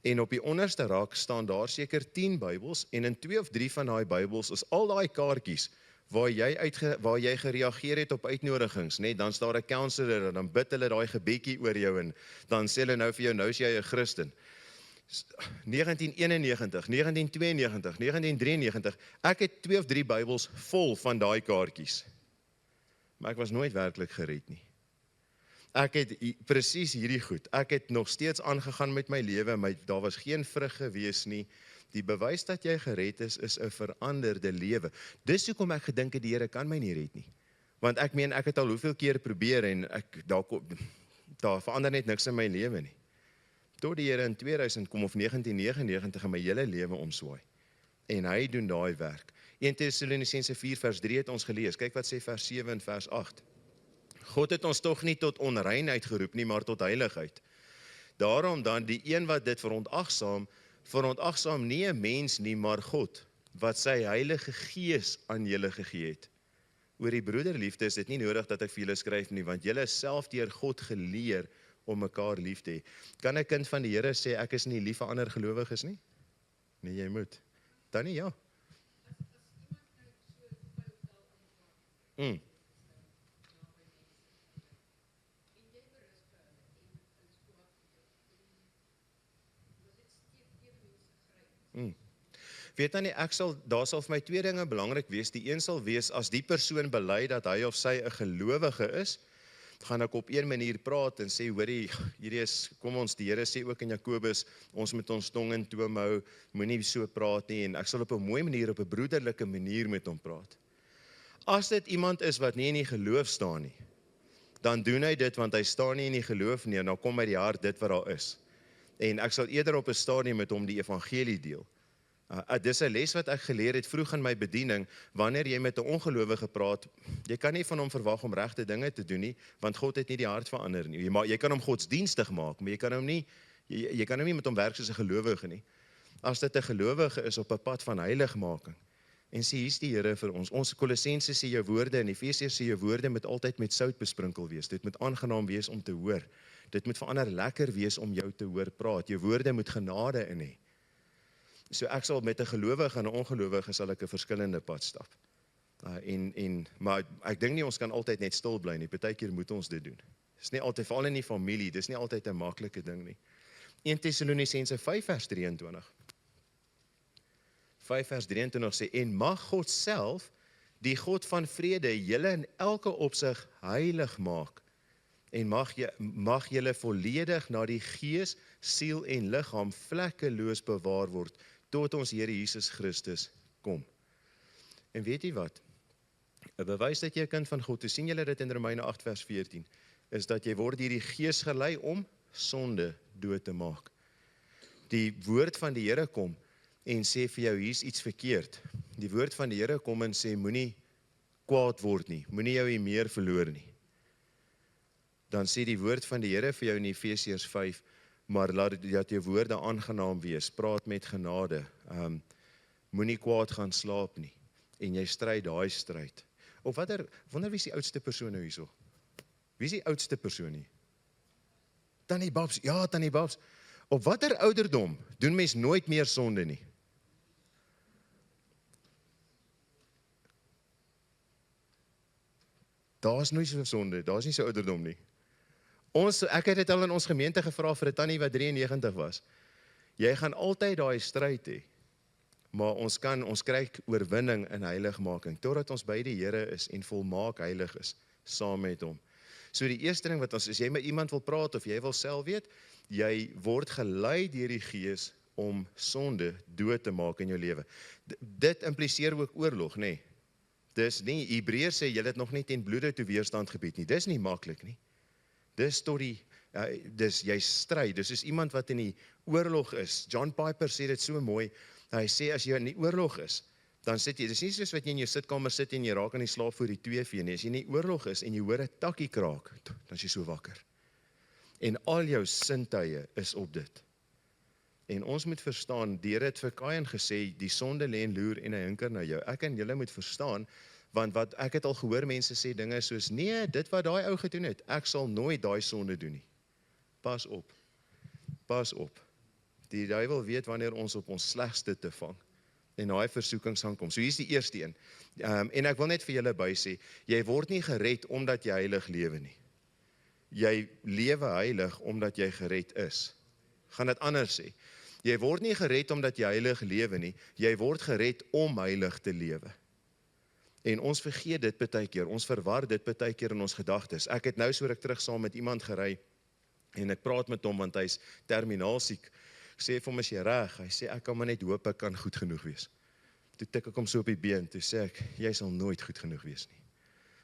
en op die onderste rak staan daar seker 10 Bybels, en in 2 of 3 van daai Bybels is al daai kaartjies waar jy gereageer het op uitnodigings, net dan staan 'n counselor en dan bid hulle daai gebedjie oor jou en dan sê hulle nou vir jou, nou is jy 'n Christen. 1991, 1992, 1993, ek het 2 of 3 Bybels vol van daai kaartjies. Maar ek was nooit werklik gered nie. Ek het presies hierdie goed. Ek het nog steeds aangegaan met my lewe, maar daar was geen vrug gewees nie. Die bewys dat jy gered is 'n veranderde lewe. Dis hoekom ek gedink het die Here kan my nie red nie. Want ek meen, ek het al hoeveel keer probeer en daar verander net niks in my lewe nie. Tot die Here in 2000 kom of 1999 in my hele lewe omswaai. En hy doen daai werk. 1 Tessalonisense 4 vers 3 het ons gelees. Kyk wat sê vers 7 en vers 8. God het ons tog nie tot onreinheid geroep nie, maar tot heiligheid. Daarom dan die een wat dit verontagsaam nie 'n mens nie, maar God, wat sy Heilige Gees aan julle gegee het. Oor die broederliefde is dit nie nodig dat ek vir julle skryf nie, want julle is self deur God geleer om mekaar lief te hê. Kan 'n kind van die Here sê ek is nie lief vir ander gelowiges nie? Nee, jy moet. Dan nie, ja. Weet dan nie, daar sal vir my 2 dinge belangrik wees. Die een sal wees, as die persoon bely dat hy of sy 'n gelowige is, gaan ek op een manier praat en sê, hoorie, hierdie is, kom ons, die Here sê ook in Jakobus, ons moet ons tong in toom hou, moenie so praat nie, en ek sal op 'n mooi manier, op 'n broederlike manier met hom praat. As dit iemand is wat nie in die geloof staan nie, dan doen hy dit want hy staan nie in die geloof nie, en dan kom uit die hart dit wat daar is. En ek sal eerder op 'n stadium met hom die evangelie deel. Dis 'n les wat ek geleer het vroeg in my bediening, wanneer jy met 'n ongelowige praat, jy kan nie van hom verwag om regte dinge te doen nie, want God het nie die hart verander nie. Jy kan hom godsdienstig maak, maar jy kan hom nie met hom werk soos 'n gelowige nie. as dit 'n gelowige is op 'n pad van heiligmaking. En sê, hier's die Here vir ons. Ons Kolossense sê jou woorde en Efesiërs sê jou woorde moet altyd met sout besprinkel wees. Dit moet aangenaam wees om te hoor. Dit moet vir ander lekker wees om jou te hoor praat. Jou woorde moet genade in hê. So ek sal met 'n gelowige en 'n ongelowige sal ek 'n verskillende pad stap. Maar ek dink nie ons kan altyd net stil bly nie. Partykeer moet ons dit doen. Dis nie altyd, veral in die familie, dis nie altyd 'n maklike ding nie. 1 Tessalonisense 5 vers 23. 5 vers 23 sê, en mag God self, die God van vrede, julle in elke opsig heilig maak, en mag julle volledig na die gees, siel en liggaam vlekkeloos bewaar word, tot ons Here Jesus Christus kom. En weet jy wat? 'n bewys dat jy 'n kind van God is, sien julle dit in Romeine 8 vers 14, is dat jy word deur die gees gelei om sonde dood te maak. Die woord van die Here kom en sê vir jou, hier's iets verkeerd. Die woord van die Here kom en sê, moenie kwaad word nie, moenie jou meer verloor nie. Dan sê die woord van die Here vir jou in Efesiërs 5, maar laat jou woorde aangenaam wees, praat met genade, moenie kwaad gaan slaap nie, en jy stry daai stryd. Of wonder wie is die oudste persoon nou hierso? Wie is die oudste persoon hier? Tannie Babs, ja, Tannie Babs. Op watter ouderdom doen mens nooit meer sonde nie? Daar's nooit so sonde, daar's nie so ouderdom nie. Ek het dit al in ons gemeente gevra vir 'n tannie wat 93 was. Jy gaan altyd daai stryd hê, maar ons kry oorwinning in heiligmaking, totdat ons by die Here is en volmaak heilig is, saam met hom. So die eerste ding wat as jy met iemand wil praat of jy wil self weet, jy word gelei deur die Gees om sonde dood te maak in jou lewe. Dit impliseer ook oorlog, nê? Nee. Dis nie, Hebreërs sê, julle het nog nie ten bloede toe weerstand gebied nie. Dis nie maklik nie. Dis tot jy stry, dis soos iemand wat in die oorlog is. John Piper sê dit so mooi, hy sê as jy in die oorlog is, dan sit jy, dis nie soos wat jy in jou sitkamer sit en jy raak aan die slaap voor die TV nie, as jy in die oorlog is en jy hoor 'n takkie kraak, dan is jy so wakker. En al jou sintuie is op dit. En ons moet verstaan, die Here het vir Kain gesê, die sonde lê en loer en hy hinker na jou. Ek en julle moet verstaan, want wat ek het al gehoor mense sê dinge soos, nee, dit wat daai ou gedoen het, ek sal nooit daai sonde doen nie. Pas op. Pas op. Die duiwel weet wanneer ons op ons slegste te vang en daai versoekings gaan kom. So hier's die eerste een. En ek wil net vir julle by sê, jy word nie gered omdat jy heilig lewe nie. Jy lewe heilig omdat jy gered is. Gaan dit anders sê. Jy word nie gered omdat jy heilig lewe nie, jy word gered om heilig te lewe. En ons vergeet dit baie keer, ons verwar dit baie keer in ons gedagtes. Ek het nou so ruk terug saam met iemand gery, en ek praat met hom, want hy's terminaal siek. Ek sê vir hom, is jy reg? Hy sê, ek kan maar net hoop, ek kan goed genoeg wees. Toe tik ek hom so op die been, toe sê ek, jy sal nooit goed genoeg wees nie.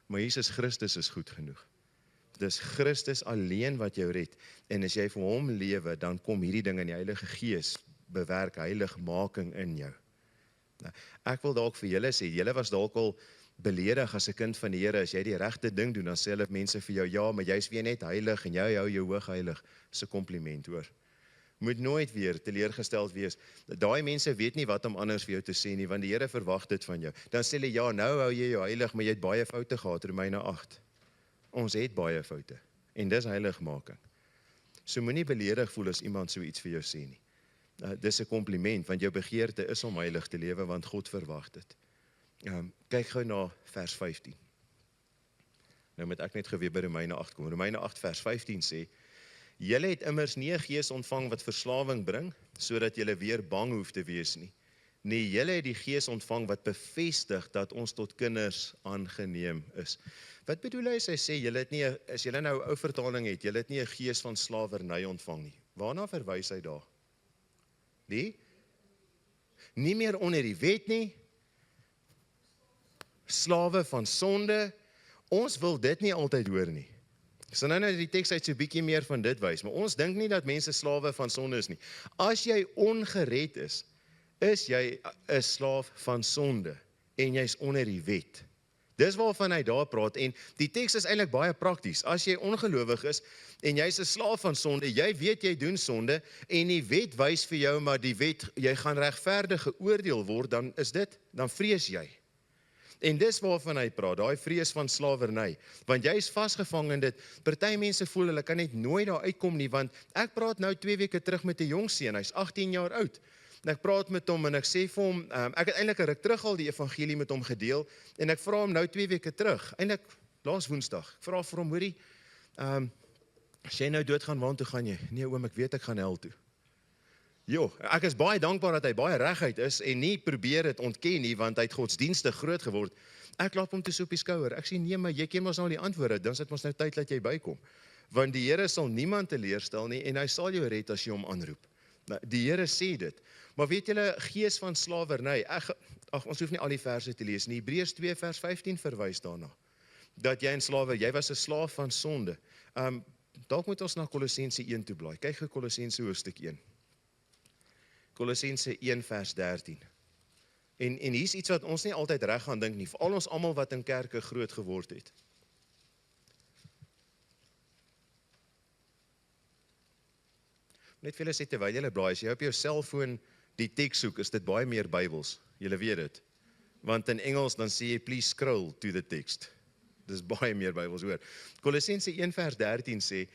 Maar Jesus Christus is goed genoeg. Dis Christus alleen wat jou red, en as jy vir hom lewe, dan kom hierdie ding in die Heilige Gees, bewerk heiligmaking in jou. Nou, ek wil dalk vir julle sê, julle was dalk al beledig as 'n kind van die Here, as jy die regte ding doen, dan sê hulle mense vir jou, ja, maar jy's weer net heilig, en jy hou jou hoog heilig. Dis 'n kompliment, hoor. Moet nooit weer teleurgesteld wees. Daai mense weet nie wat om anders vir jou te sê nie, want die Here verwag dit van jou. Dan sê hulle, ja, nou hou jy jou heilig, maar jy het baie foute gehad, Romeine 8. Ons het baie foute, en dis heiligmaking. So moenie beledig voel as iemand so iets vir jou sê nie. Dis 'n kompliment, want jou begeerte is om heilig te lewe, want God verwag dit. Kyk gou na vers 15. Nou moet ek net geweer by Romeine 8 kom. Romeine 8 vers 15 sê, julle het immers nie 'n gees ontvang wat verslawing bring, sodat julle weer bang hoef te wees nie. Nee, julle het die gees ontvang wat bevestig dat ons tot kinders aangeneem is. Wat bedoel hy as hy sê, julle het nie, as julle nou 'n ou vertaling het, julle het nie 'n gees van slawerny ontvang nie. Waarna verwys hy daar? Nie meer onder die wet nie, slawe van sonde, ons wil dit nie altyd hoor nie. Ek sal nou die teks uit so 'n bietjie meer van dit wys, maar ons dink nie dat mense slawe van sonde is nie. As jy ongered is jy 'n slaaf van sonde, en jy's onder die wet. Dis waarvan hy daar praat en die teks is eintlik baie prakties. As jy ongelowig is en jy's 'n slaaf van sonde, jy weet jy doen sonde en die wet wys vir jou, maar die wet, jy gaan regverdig geoordeel word, dan vrees jy. En dis waarvan hy praat, daai vrees van slawerny, want jy is vasgevang in dit. Party mense voel hulle kan net nooit daar uitkom nie, want ek praat nou 2 weke terug met 'n jong seun, hy's 18 jaar oud. En ek praat met hom en ek sê vir hom, ek het eintlik 'n ruk terug al die evangelie met hom gedeel, en ek vra hom nou 2 weke terug, eintlik laas Woensdag, ek vra vir hom, hoorie, as jy nou doodgaan, waartoe gaan jy? Nee oom, ek weet ek gaan hel toe. Jo, ek is baie dankbaar dat hy baie reguit is en nie probeer dit ontken nie, want hy het godsdienstig groot geword. Ek klap hom toe so op die skouer. Ek sê nee, maar jy ken mos nou die antwoorde, dan is dit mos nou tyd dat jy bykom. Want die Here sal niemand teleurstel nie en hy sal jou red as jy hom aanroep. Nou, die Here sê dit. Maar weet julle, gees van slawerny, ons hoef nie al die verse te lees nie. Hebreërs 2 vers 15 verwys daarna. Dat jy jy was 'n slaaf van sonde. Dalk moet ons na Kolossense 1 toe blaai. Kyk gou Kolossense hoofstuk 1. Kolossense 1 vers 13. En hier's iets wat ons nie altyd reg gaan dink nie, veral ons almal wat in kerke groot geword het. Net vir julle sê terwyl julle blaai, as jy op jou selfoon die teks soek, is dit baie meer Bybels. Julle weet dit. Want in Engels dan sê jy please scroll to the text. Dis baie meer Bybels hoor. Kolossense 1 vers 13 sê,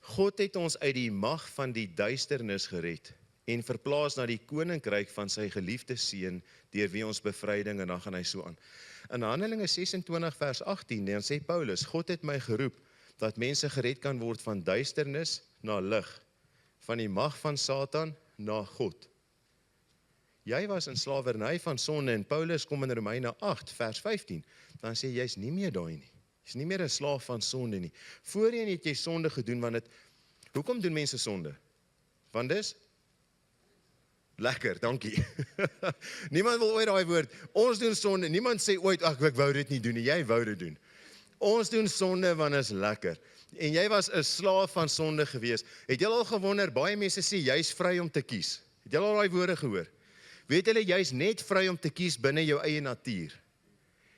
God het ons uit die mag van die duisternis gered en verplaas na die koninkryk van sy geliefde seun, deur wie ons bevryding, en dan gaan hy so aan. In Handelinge 26 vers 18, dan sê Paulus, God het my geroep, dat mense gered kan word van duisternis na lig, van die mag van Satan na God. Jy was in slawerny van sonde, en Paulus kom in Romeine 8 vers 15, dan sê jy's nie meer daai nie. Jy's nie meer 'n slaaf van sonde nie. Voorheen het jy sonde gedoen, want hoekom doen mense sonde? Want dis lekker, dankie. Niemand wil ooit daai woord, ons doen sonde, niemand sê ooit, ek wou dit nie doen nie, jy wou dit doen. Ons doen sonde want is lekker. En jy was 'n slaaf van sonde gewees. Het jy al gewonder, baie mense sê, jy's vry om te kies. Het jy al daai woorde gehoor? Weet julle, jy's net vry om te kies binne jou eie natuur.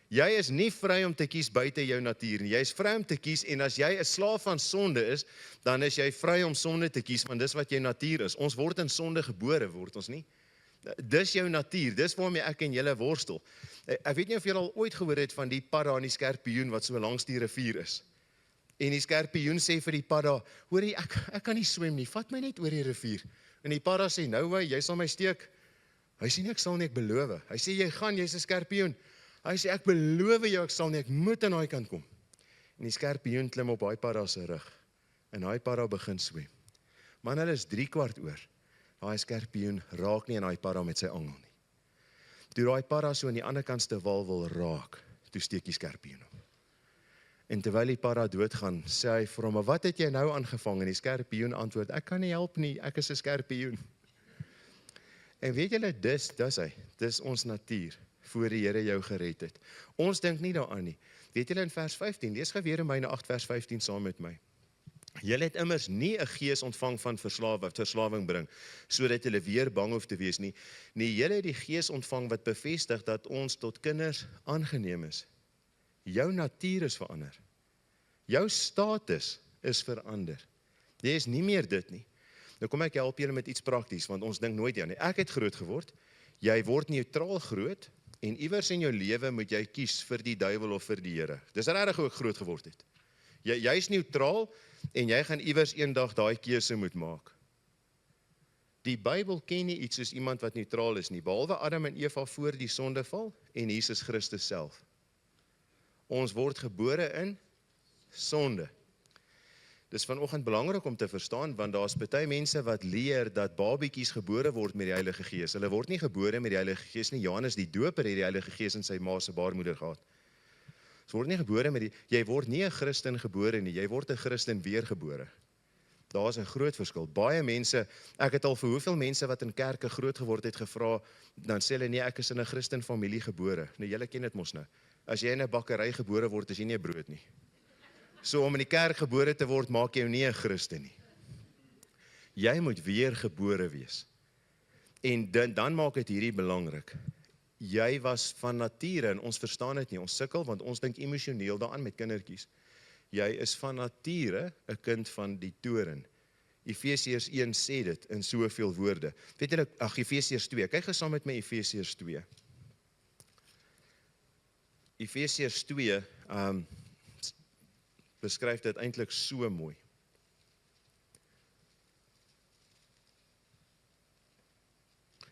Jy is nie vry om te kies buite jou natuur nie. Jy is vry om te kies, en as jy 'n slaaf van sonde is, dan is jy vry om sonde te kies, want dis wat jou natuur is. Ons word in sonde gebore, word ons nie? Dis jou natuur, dis waarmee ek en julle worstel. Ek weet nie of julle al ooit gehoor het van die padda en die skorpioen wat so langs die rivier is. En die skorpioen sê vir die padda, hoorie, ek kan nie swem nie, vat my net oor die rivier. En die padda sê, nou jy sal my steek. Hy sê nie, ek sal nie, ek beloof. Hy sê, jy's 'n skorpioen. Hy sê, ek beloof jou, ek sal nie, ek moet aan daai kant kom. En die skorpioen klim op daai padda se rug. En daai padda begin swem. Man, hulle is 3/4 oor. Daai skorpioen raak nie aan daai padda met sy angel nie. Toe daai padda so aan die ander kantste wal wil raak, toe steek die skorpioen op. En terwyl die padda doodgaan, sê hy vir hom, wat het jy nou aangevang? En die skorpioen antwoord, ek kan nie help nie, ek is 'n skorpioen. En weet julle, dis ons natuur, voor die Here jou gered het. Ons dink nie daaraan nie. Weet julle in vers 15, lees gou weer Romeine 8 vers 15 saam met my. Julle het immers nie 'n gees ontvang van verslawing bring, sodat julle weer bang hoef te wees nie. Nee, julle het die gees ontvang wat bevestig dat ons tot kinders aangeneem is. Jou natuur is verander. Jou status is verander. Jy is nie meer dit nie. Nou kom ek help julle met iets prakties, want ons dink nooit aan nie. Ek het groot geword, jy word neutraal groot, en iewers in jou lewe moet jy kies vir die duiwel of vir die Here. Dis regtig hoe ek groot geword het. Jy's neutraal, en jy gaan iewers eendag daai keuse moet maak. Die Bybel ken nie iets soos iemand wat neutraal is nie, behalwe Adam en Eva voor die sondeval, en Jesus Christus self. Ons word gebore in sonde. Dis vanoggend belangrik om te verstaan, want daar's baie mense wat leer dat babietjies gebore word met die Heilige Gees. Hulle word nie gebore met die Heilige Gees nie. Johannes die Doper het die Heilige Gees in sy ma se baarmoeder gehad. Jy word nie gebore jy word nie 'n Christen gebore nie, jy word 'n Christen weergebore. Daar's 'n groot verskil. Baie mense, ek het al vir hoeveel mense wat in kerke groot geword het gevra, dan sê hulle nee, ek is in 'n Christen familie gebore. Nou julle ken dit mos nou. As jy in 'n bakkery gebore word, is jy nie 'n brood nie. So om in die kerk gebore te word, maak jou nie 'n Christen nie. Jy moet weer gebore wees. En dan maak dit hierdie belangrik. jy was van nature, en ons verstaan dit nie, ons sukkel, want ons dink emosioneel daaraan met kindertjies. Jy is van nature 'n kind van die toren. Efesiërs 1 sê dit in soveel woorde. Weet julle, Efesiërs 2, kyk gou saam met my Efesiërs 2. Efesiërs 2 beskryf dit eintlik so mooi.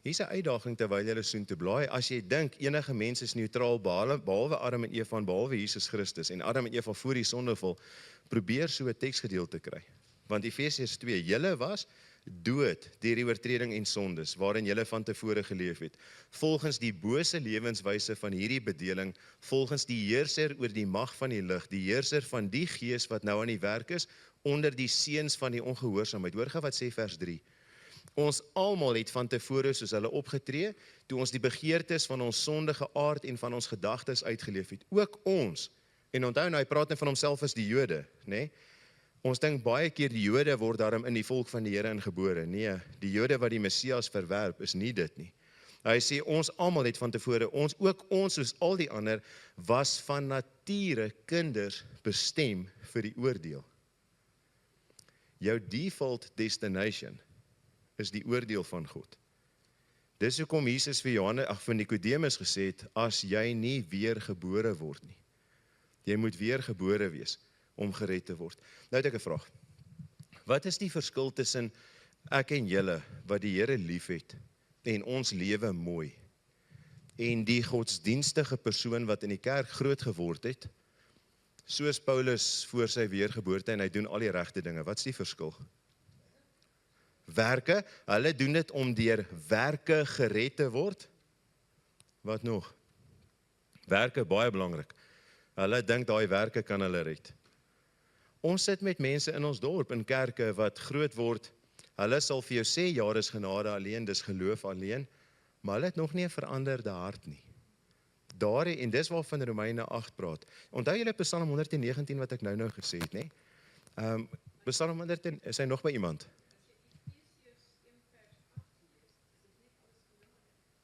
Hier is 'n uitdaging terwyl jy soontoe blaai. As jy dink enige mens is neutraal behalwe Adam en Eva en behalwe Jesus Christus en Adam en Eva voor die sondeval, probeer so 'n teksgedeelte kry. Want Efesiërs 2, julle was dood deur die oortreding en sondes waarin julle van tevore geleef het, volgens die bose lewenswyse van hierdie bedeling, volgens die heerser oor die mag van die lig, die heerser van die gees wat nou aan die werk is onder die seuns van die ongehoorsaamheid. Hoor gou wat sê vers 3. Ons almal het van tevore soos hulle opgetree, toe ons die begeertes van ons sondige aard en van ons gedagtes uitgeleef het. Ook ons, en onthou nou, hy praat net van homself as die Jode, né? Ons dink baie keer die Jode word daarom in die volk van die Here ingebore. Nee, die Jode wat die Messias verwerp, is nie dit nie. Hy sê, ons almal het van tevore, ook ons soos al die ander, was van nature kinders bestem vir die oordeel. Jou default destination is die oordeel van God. Dis hoekom Jesus vir Nikodemus gesê het, as jy nie weergebore word nie. Jy moet weergebore wees om gered te word. Nou het ek 'n vraag. Wat is die verskil tussen ek en julle wat die Here liefhet en ons lewe mooi en die godsdienstige persoon wat in die kerk groot geword het, soos Paulus voor sy weergeboorte en hy doen al die regte dinge? Wat is die verskil? Werke, hulle doen dit om deur werke gered te word. Wat nog? Werke, baie belangrik. Hulle dink daai werke kan hulle red. Ons sit met mense in ons dorp, in kerke wat groot word. Hulle sal vir jou sê, ja, dis genade alleen, dis geloof alleen, maar hulle het nog nie 'n veranderde hart nie. En dis waarvan Romeine 8 praat. Onthou julle Psalm 119 wat ek nou gesê het, né? Psalm 100, is hy nog by iemand?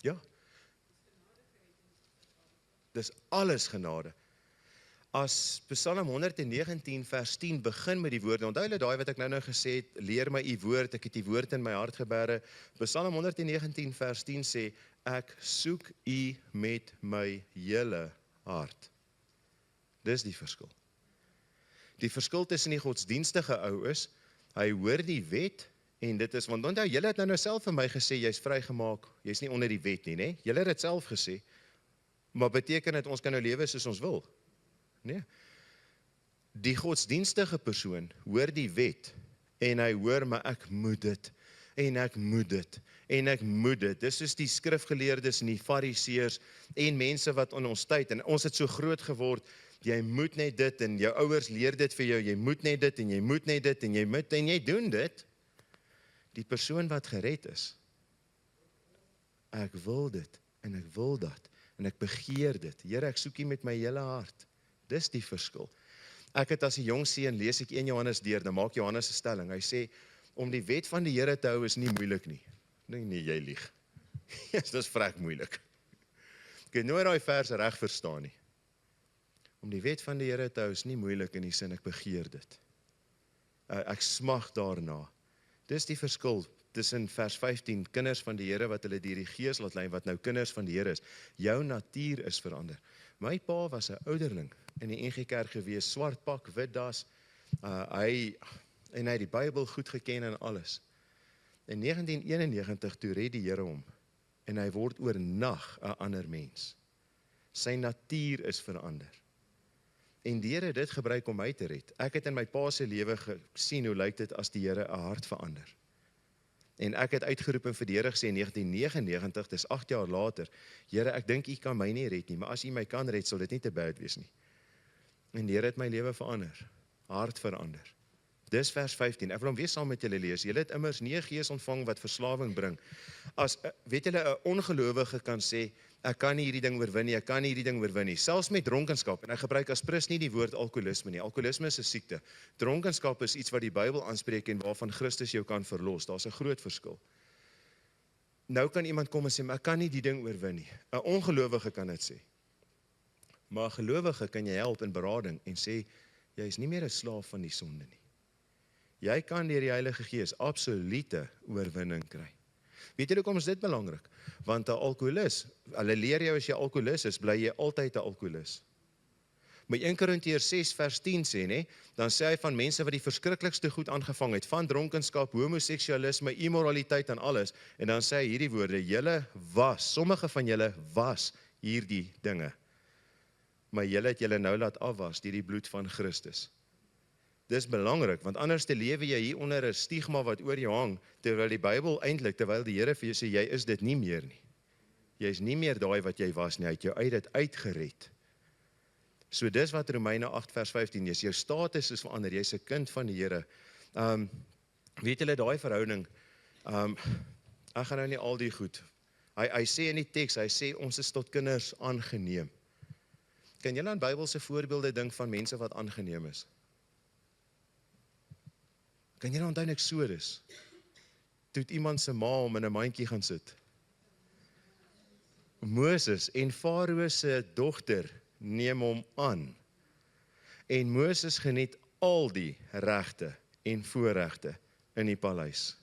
Ja, dis alles genade. As Psalm 119 vers 10 begin met die woorde, onthou julle daai wat ek nou gesê het, leer my u woord, ek het die woord in my hart gebere. Psalm 119 vers 10 sê, ek soek u met my hele hart. Dis die verskil. Die verskil tussen die godsdienstige ou is, hy hoor die wet, en dit is, want onthou, julle het nou self vir my gesê, jy's vrygemaak, jy's nie onder die wet nie, né? Julle het dit self gesê, maar beteken dit ons kan nou lewe soos ons wil? Nee. Die godsdienstige persoon hoor die wet, en hy hoor, maar ek moet dit, en ek moet dit, en ek moet dit. Dis soos die skrifgeleerdes en die fariseërs, en mense wat in ons tyd, en ons het so groot geword, jy moet net dit, en jou ouers leer dit vir jou, jy moet net dit, en jy moet net dit, en jy doen dit. Die persoon wat gered is, ek wil dit, en ek wil dat, en ek begeer dit. Here, ek soek U met my hele hart. Dis die verskil. Ek het as 'n jong seun, lees ek 1 Johannes deur, dan maak Johannes 'n stelling. Hy sê, om die wet van die Here te hou is nie moeilik nie. Nee, jy lieg. Dit is vrek moeilik. Ek het nooit daai vers reg verstaan nie. Om die wet van die Here te hou is nie moeilik in die sin, ek begeer dit. Ek smag daarna. Dis die verskil tussen vers 15, kinders van die Here wat hulle deur die Gees laat lei, wat nou kinders van die Here is. Jou natuur is verander. My pa was 'n ouderling in die NG Kerk gewees, swart pak, wit das. Hy het die Bybel goed geken en alles. In 1991 toe red die Here hom en hy word oornag 'n ander mens. Sy natuur is verander. En die Here het dit gebruik om my te red. Ek het in my pa se lewe gesien hoe lyk dit as die Here 'n hart verander. En ek het uitgeroep en vir die Here gesê in 1999, dis 8 jaar later, Here, ek dink U kan my nie red nie, maar as U my kan red, sal dit nie te bad wees nie. En die Here het my lewe verander, hart verander. Dis vers 15, ek wil hom weer saam met julle lees. Julle het immers nie 'n gees ontvang wat verslawing bring. As, weet julle, 'n ongelowige kan sê, ek kan nie hierdie ding oorwin nie, ek kan nie hierdie ding oorwin nie. Selfs met dronkenskap, en ek gebruik as prins nie die woord alkoholisme nie. Alkoholisme is 'n siekte. Dronkenskap is iets wat die Bybel aanspreek en waarvan Christus jou kan verlos. Daar's 'n groot verskil. Nou kan iemand kom en sê, maar ek kan nie die ding oorwin nie. 'n Ongelowige kan dit sê. Maar 'n gelowige kan jy help in berading en sê, jy is nie meer 'n slaaf van die sonde nie. Jy kan deur die Heilige Gees absolute oorwinning kry. Weet julle hoekom is dit belangrik? Want 'n alkoholist, hulle leer jou as jy alkoholist is, bly jy altyd 'n alkoholist. Maar 1 Korintiërs 6 vers 10 sê, nee, dan sê hy van mense wat die verskriklikste goed aangevang het, van dronkenskap, homoseksualisme, immoraliteit en alles, en dan sê hy hierdie woorde, julle was, sommige van julle was hierdie dinge, maar julle het julle nou laat afwas deur die bloed van Christus. Dis belangrik, want anders te lewe jy hier onder 'n stigma wat oor jou hang, terwyl die Bybel eintlik, terwyl die Here vir jou sê, jy is dit nie meer nie. Jy is nie meer daai wat jy was nie, hy het jou uit dit uitgered. So dis wat Romeine 8 vers 15 is, jou status is verander, jy's 'n kind van die Here. Weet julle daai verhouding, ek gaan nou nie al die goed, hy sê in die teks, hy sê ons is tot kinders aangeneem. Kan julle aan Bybelse voorbeelde dink van mense wat aangeneem is? Kan julle onthou in Eksodus, toe het iemand se ma hom in 'n mandjie gaan sit? Moses en Farao se dogter neem hom aan. En Moses geniet al die regte en voorregte in die paleis.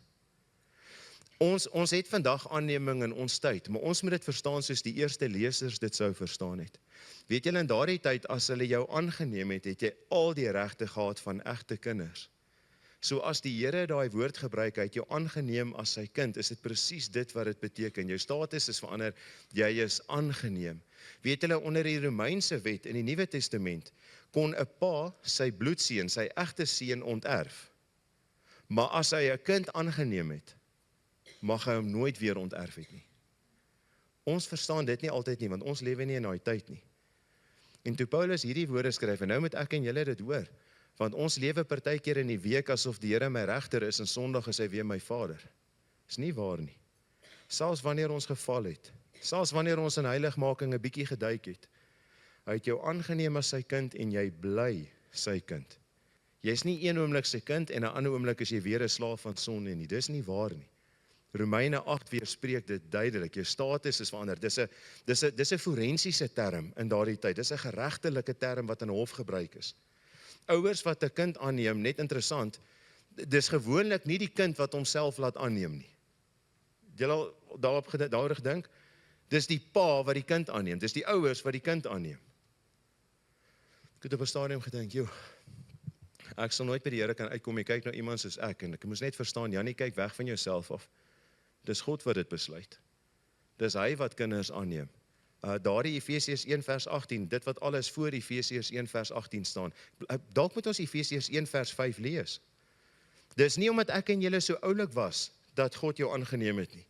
Ons het vandag aanneming in ons tyd, maar ons moet dit verstaan soos die eerste lesers dit sou verstaan het. Weet julle, in daardie tyd, as hulle jou aangeneem het, het jy al die regte gehad van egte kinders. So as die Here daai woord gebruik, hy het jou aangeneem as sy kind, is dit presies dit wat dit beteken. Jou status is verander, jy is aangeneem. Weet julle, onder die Romeinse wet in die Nuwe Testament, kon 'n pa sy bloedseun, sy egte seun onterf. Maar as hy 'n kind aangeneem het, mag hy hom nooit weer onterf het nie. Ons verstaan dit nie altyd nie, want ons lewe nie in daai tyd nie. En toe Paulus hierdie woorde skryf, en nou moet ek en julle dit hoor, want ons lewe partykeer in die week asof die Here my regter is en Sondag is hy weer my vader. Is nie waar nie. Selfs wanneer ons geval het, selfs wanneer ons in heiligmaking 'n bietjie geduik het, hy het jou aangeneem as sy kind en jy bly sy kind. Jy's nie een oomblik sy kind en 'n ander oomblik is jy weer 'n slaaf van sonde nie. Dis nie waar nie. Romeine 8 weerspreek dit duidelik. Jou status is verander. Dis 'n forensiese term in daardie tyd. Dis 'n geregtelike term wat in hof gebruik is. Ouers wat 'n kind aanneem, net interessant, dis gewoonlik nie die kind wat homself laat aanneem nie. Jy al daaroor gedink? Dis die pa wat die kind aanneem, dis die ouers wat die kind aanneem. Ek het op 'n stadium gedink, joh, ek sal nooit by die Here kan uitkom, jy kyk nou iemand soos ek moes net verstaan, Janie, kyk weg van jouself af. Dis God wat dit besluit. Dis hy wat kinders aanneem. Daardie Efesiërs 1 vers 18, dit wat alles voor Efesiërs 1 vers 18 staan. Dalk moet ons Efesiërs 1 vers 5 lees. Dis nie omdat ek en julle so oulik was, dat God jou aangeneem het nie.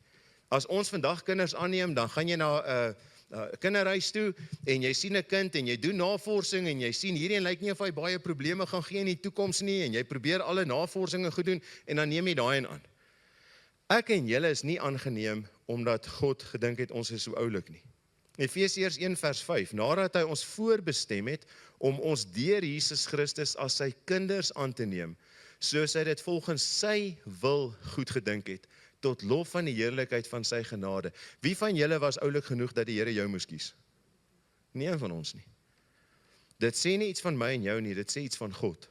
As ons vandag kinders aanneem, dan gaan jy na 'n kinderhuis toe, en jy sien 'n kind, en jy doen navorsing, en jy sien, hierdie lyk nie of hy baie probleme gaan gee in die toekoms nie, en jy probeer alle navorsinge goed doen, en dan neem jy daai aan. Ek en julle is nie aangeneem, omdat God gedink het ons is so oulik nie. Efesiërs 1 vers 5, nadat hy ons voorbestem het, om ons deur Jesus Christus as sy kinders aan te neem, soos hy dit volgens sy wil goed gedink het, tot lof van die heerlikheid van sy genade. Wie van julle was oulik genoeg dat die Here jou moes kies? Nie een van ons nie. Dit sê nie iets van my en jou nie, dit sê iets van God.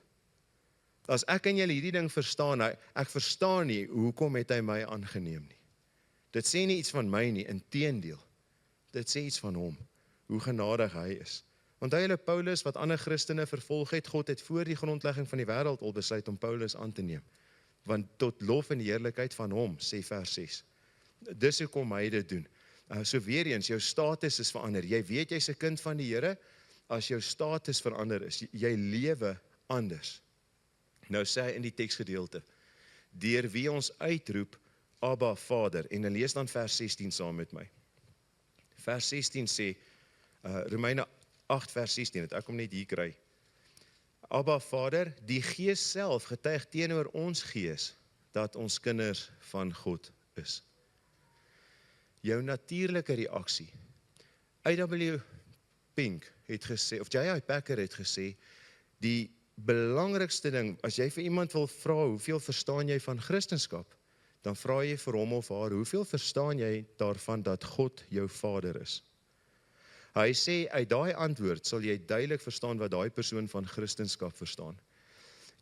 As ek en julle hierdie ding verstaan, ek verstaan nie, hoekom het hy my aangeneem nie. Dit sê nie iets van my nie, inteendeel. Dit sê iets van hom, hoe genadig hy is. Onthou julle Paulus wat ander Christene vervolg het, God het voor die grondlegging van die wêreld al besluit om Paulus aan te neem. Want tot lof en heerlikheid van hom, sê vers 6. Dis hoekom hy dit doen. So weer eens, jou status is verander. Jy weet jy's 'n kind van die Here, as jou status verander is, jy lewe anders. Nou sê hy in die teksgedeelte, deur wie ons uitroep, Abba Vader, en dan lees dan vers 16 saam met my. Vers 16 sê, Romeine 8 vers 16, het ek hom net hier kry. Abba Vader, die Gees self getuig teenoor ons gees, dat ons kinders van God is. Jou natuurlike reaksie. A.W. Pink het gesê, of J.I. Packer het gesê, die belangrikste ding, as jy vir iemand wil vra, hoeveel verstaan jy van Christendom? dan vra jy vir hom of haar, hoeveel verstaan jy daarvan dat God jou Vader is? Hy sê, uit daai antwoord sal jy duidelik verstaan wat daai persoon van Christendom verstaan.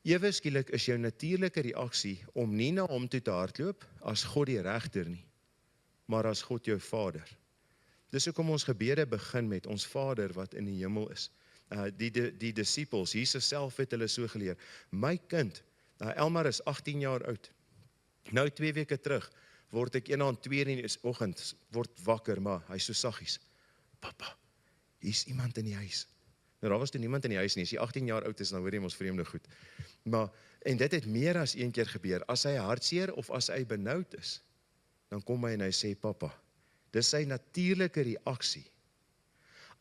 Ewe skielik is jou natuurlike reaksie om nie na hom toe te hardloop as God die regter nie, maar as God jou Vader. Dis hoekom ons gebede begin met ons Vader wat in die hemel is. Die disippels, Jesus self het hulle so geleer. My kind, Elmar is 18 jaar oud. Nou 2 weke terug, word ek eendag 2 in die oggend, word wakker, maar hy is so saggies. Papa, hier is iemand in die huis. Nou, daar was toe niemand in die huis nie, as jy 18 jaar oud is, dan hoor jy ons vreemde goed. En dit het meer as een keer gebeur, as hy hartseer of as hy benoud is, dan kom hy en hy sê, papa, dis sy natuurlike reaksie.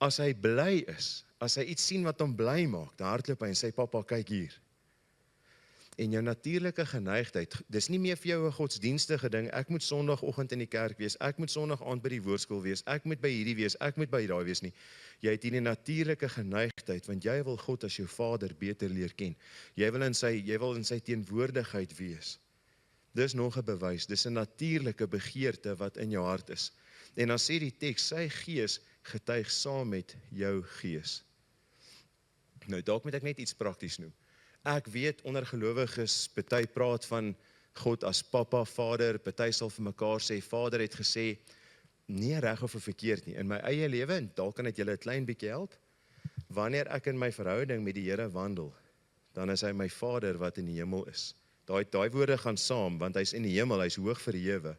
As hy bly is, as hy iets sien wat hom bly maak, dan hardloop hy en sê, papa, kyk hier. En jou natuurlike geneigtheid, dis nie meer vir jou 'n godsdienstige ding, ek moet Sondagoggend in die kerk wees, ek moet Sondag aand by die woordskool wees, ek moet by hierdie wees, ek moet by daai wees nie. Jy het hierdie natuurlike geneigtheid, want jy wil God as jou Vader beter leer ken. Jy wil in sy teenwoordigheid wees. Dis nog 'n bewys, dis 'n natuurlike begeerte wat in jou hart is. En dan sê die teks, sy gees getuig saam met jou gees. Nou, dalk moet ek net iets prakties noem. Ek weet onder gelowiges, party praat van God as Papa, Vader, party sal vir mekaar sê, Vader het gesê, nie reg of verkeerd nie. In my eie lewe, en dalk kan dit julle 'n klein bietjie help, wanneer ek in my verhouding met die Here wandel, dan is hy my Vader wat in die hemel is. Daai woorde gaan saam, want hy's in die hemel, hy's hoog verhewe.